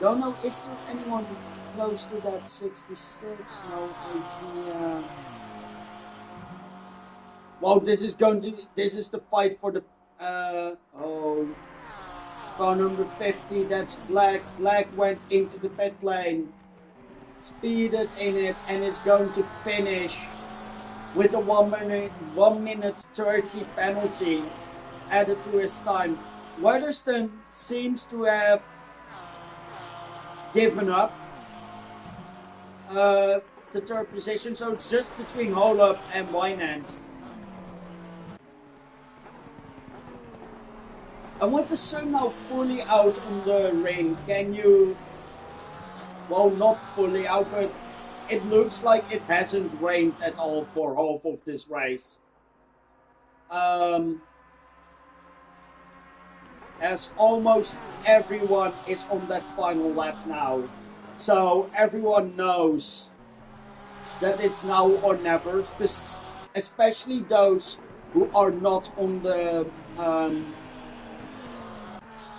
Don't know, is there anyone close to that 66? No idea. Well, this is the fight for the, car number 50, that's Black. Black went into the pit lane, speeded in it, and is going to finish with a 1 minute 30 penalty added to his time. Weatherston seems to have given up the third position, so it's just between Holub and Winans. And with the sun now fully out on the ring, can you, well, not fully out, but it looks like it hasn't rained at all for half of this race. As almost everyone is on that final lap now. So everyone knows that it's now or never, especially those who are not on the,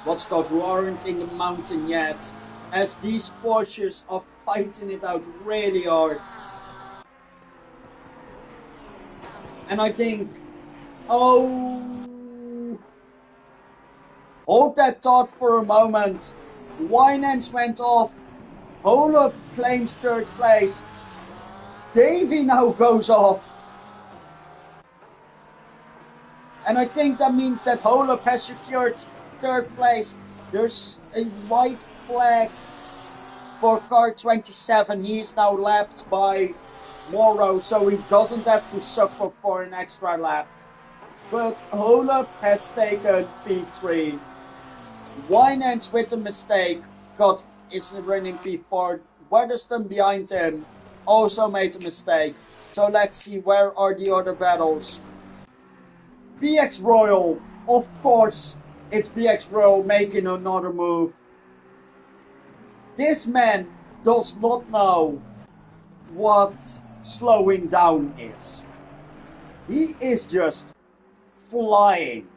who aren't in the mountain yet, as these Porsches are fighting it out really hard. And I think, hold that thought for a moment. Winans went off. Holub claims third place. Davey now goes off. And I think that means that Holub has secured third place. There's a white flag for car 27. He is now lapped by Morrow, so he doesn't have to suffer for an extra lap. But Holub has taken P3. Winans with a mistake is running P4. Weatherston behind him also made a mistake. So let's see, where are the other battles? BX Royal, of course, it's BX Royal making another move. This man does not know what slowing down is. He is just flying.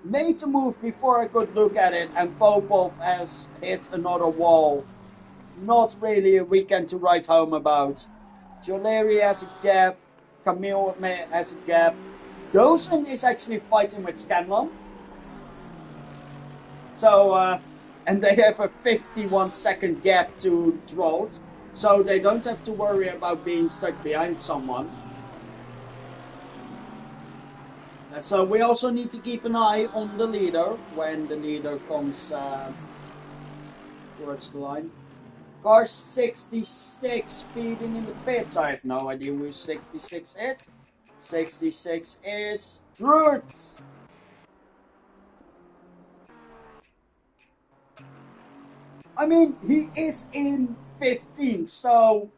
Made the move before I could look at it, and Popov has hit another wall. Not really a weekend to write home about. Joleri has a gap. Camille has a gap. Dozen is actually fighting with Scanlon. So, and they have a 51-second gap to Drold. So they don't have to worry about being stuck behind someone. So we also need to keep an eye on the leader when the leader comes towards the line. Car 66 speeding in the pits. I have no idea who 66 is. 66 is Druids. I mean, he is in 15th, so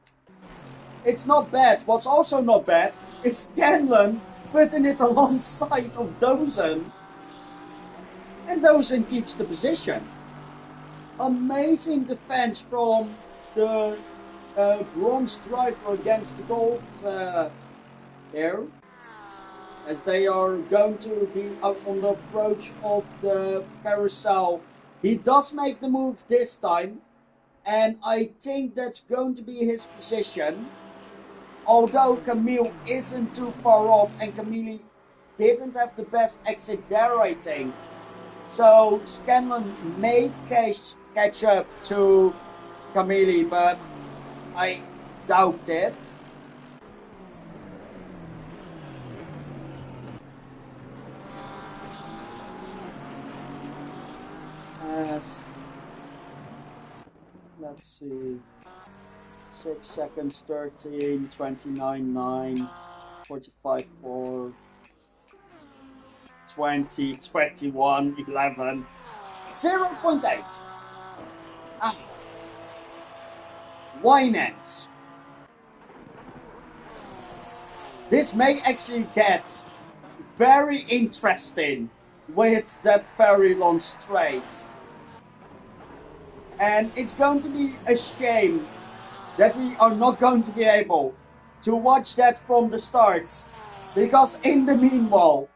it's not bad. What's also not bad is Scanlon putting it alongside of Dozen. And Dozen keeps the position. Amazing defense from the bronze driver against the gold there. As they are going to be out on the approach of the carousel He does make the move this time, and I think that's going to be his position. Although Camille isn't too far off, and Camille didn't have the best exit there, I think. So Scanlon may catch up to Camille, but I doubt it. Let's see. 6 seconds, 13, 29, 9, 45, 4, 20, 21, 11, 0.8. Winans. This may actually get very interesting with that very long straight. And it's going to be a shame that we are not going to be able to watch that from the start. Because in the meanwhile,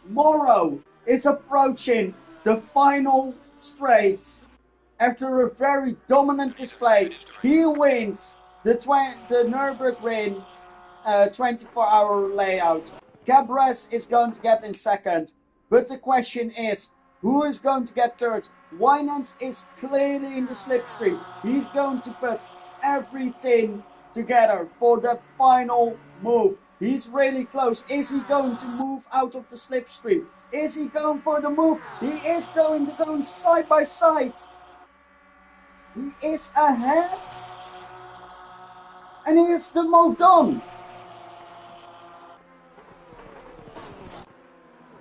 Morrow is approaching the final straight. After a very dominant display, he wins the Nurburgring 24-hour layout. Gr3 is going to get in second. But the question is, who is going to get third? Winans is clearly in the slipstream. He's going to put everything together for the final move. He's really close. Is he going to move out of the slipstream? Is he going for the move? He is going side by side. He is ahead. And he is the moved on.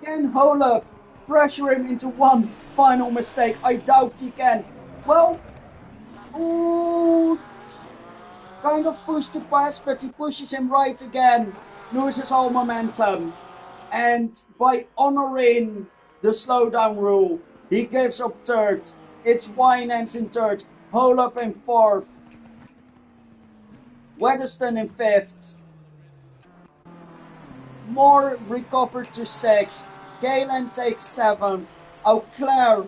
Can Holub pressure him into one final mistake? I doubt he can. Well, kind of push to pass, but he pushes him right again. Loses all momentum. And by honoring the slowdown rule, he gives up third. It's Winans in third. Holub in fourth. Weatherston in fifth. Moore recovered to sixth. Galen takes seventh. Auclair,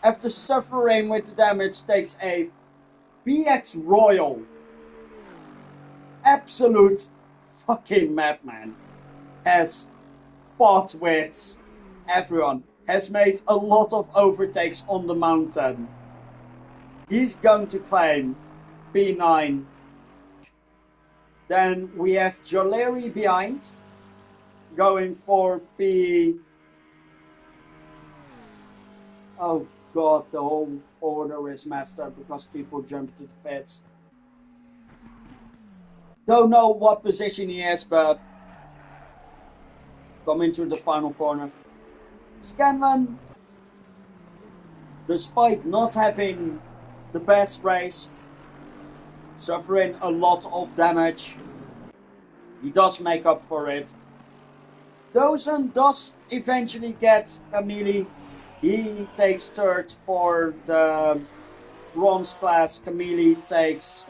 after suffering with the damage, takes eighth. BX Royal, absolute fucking madman, has fought with everyone, has made a lot of overtakes on the mountain. He's going to claim P9. Then we have Joleri behind, going for P. Oh god, the whole order is messed up because people jump to the pits. Don't know what position he is, but coming through the final corner. Scanlon, despite not having the best race, suffering a lot of damage, he does make up for it. Dozen does eventually get Camille. He takes third for the bronze class. Camille takes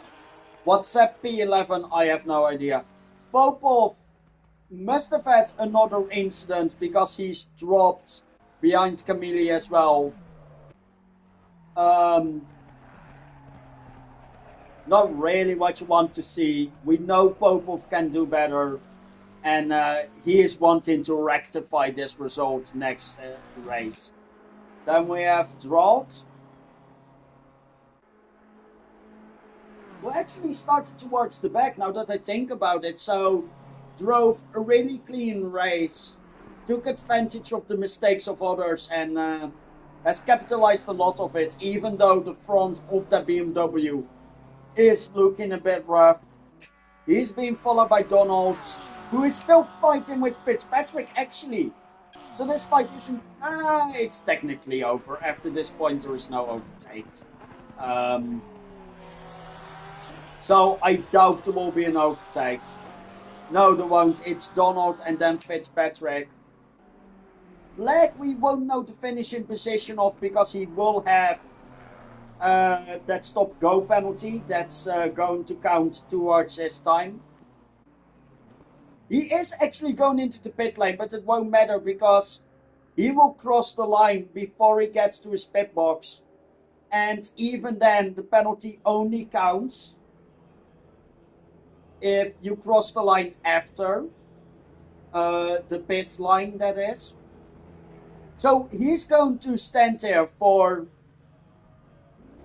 what's that P11? I have no idea. Popov must have had another incident because he's dropped behind Camille as well. Not really what you want to see. We know Popov can do better, and he is wanting to rectify this result next race. Then we have Drought. We actually started towards the back now that I think about it. So drove a really clean race, took advantage of the mistakes of others, and has capitalized a lot of it, even though the front of the BMW is looking a bit rough. He's being followed by Donald, who is still fighting with Fitzpatrick actually. So this fight isn't... it's technically over. After this point, there is no overtake. So I doubt there will be an overtake. No, there won't. It's Donald and then Fitzpatrick. Black, we won't know the finishing position of because he will have that stop-go penalty that's going to count towards his time. He is actually going into the pit lane, but it won't matter because He will cross the line before he gets to his pit box. And even then, the penalty only counts if you cross the line after the pit line, that is. So he's going to stand there for,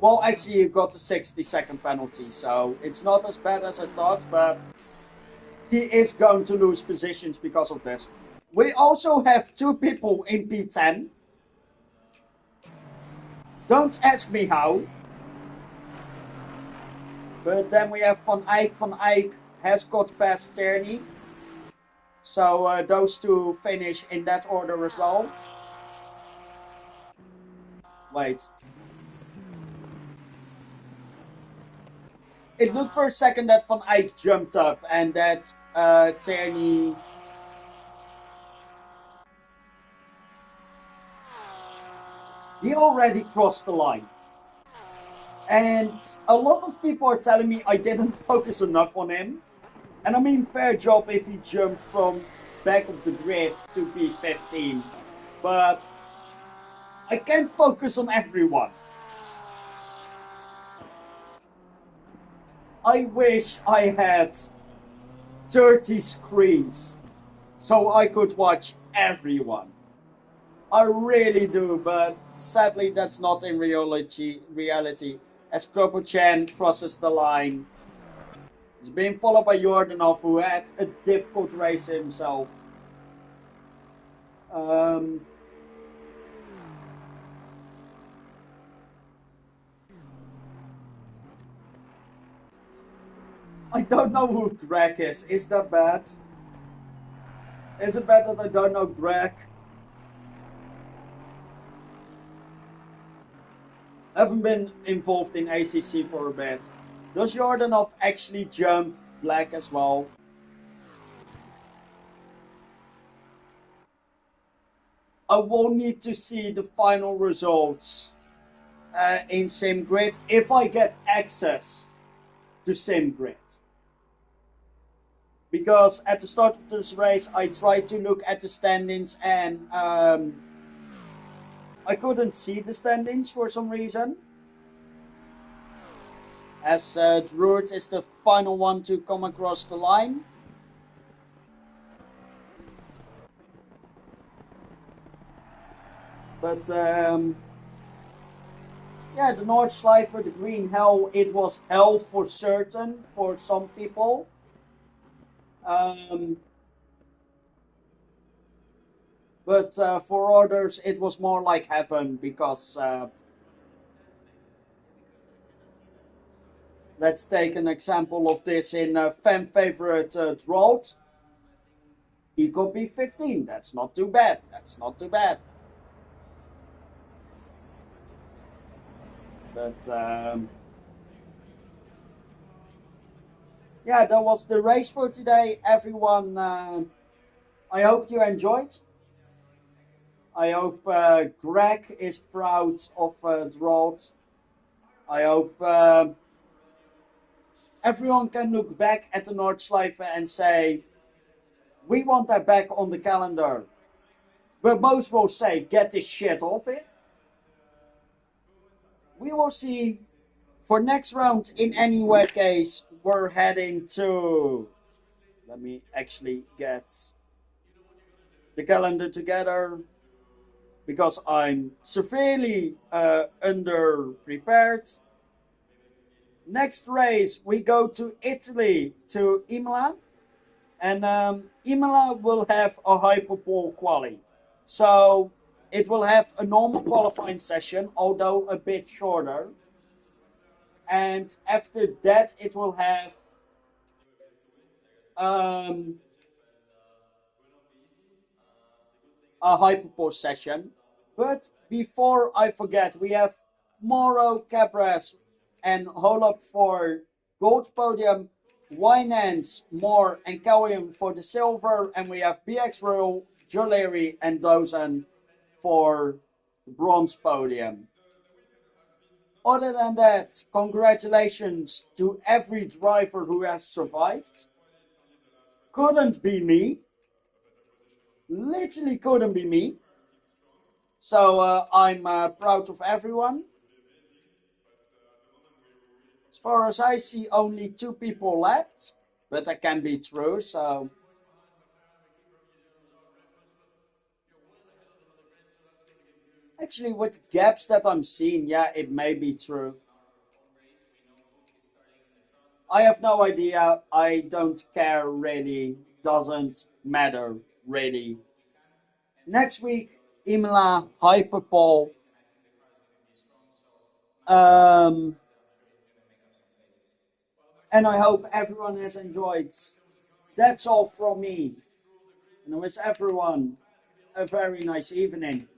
well, actually, you got the 60-second penalty, so it's not as bad as I thought, but he is going to lose positions because of this. We also have two people in P10. Don't ask me how. But then we have Van Eyck. Van Eyck has got past Tierney. So those two finish in that order as well. Wait. It looked for a second that Van Eyck jumped up and that Tierney... He already crossed the line. And a lot of people are telling me I didn't focus enough on him. And I mean, fair job if he jumped from back of the grid to P15. But I can't focus on everyone. I wish I had 30 screens so I could watch everyone. I really do, but sadly that's not in reality. As Kropotchan crosses the line, he's being followed by Jordanov, who had a difficult race himself. I don't know who Greg is. Is that bad? Is it bad that I don't know Greg? I haven't been involved in ACC for a bit. Does Jordanov actually jump black as well? I will need to see the final results in SimGrid if I get access to SimGrid. Because at the start of this race, I tried to look at the standings and I couldn't see the standings for some reason. As Druid is the final one to come across the line. But yeah, the Nordschleife, the green hell, it was hell for certain for some people. But for others, it was more like heaven because let's take an example of this in fan favorite Drolt. He could be 15. That's not too bad. That's not too bad. But yeah, that was the race for today, everyone. I hope you enjoyed. I hope Greg is proud of Drolt. I hope everyone can look back at the Nordschleife and say, we want that back on the calendar. But most will say, get this shit off it. We will see. For next round, in any case, we're heading to... Let me actually get the calendar together. Because I'm severely under-prepared. Next race, we go to Italy, to Imola. And Imola will have a hyperpole quali. So it will have a normal qualifying session, although a bit shorter. And after that, it will have a hyperpole session. But before I forget, we have Moro, Cabras, and Holop for gold podium, Winans, Moore, and Callium for the silver, and we have BX Royal, Jolary, and Dozan for the bronze podium. Other than that, congratulations to every driver who has survived. Couldn't be me. Literally couldn't be me. So I'm proud of everyone. As far as I see, only 2 people left, but that can be true. So actually, with gaps that I'm seeing, yeah, it may be true. I have no idea. I don't care really. Doesn't matter really. Next week, Imola Hyperpole. Um, and I hope everyone has enjoyed. That's all from me. And I wish everyone a very nice evening.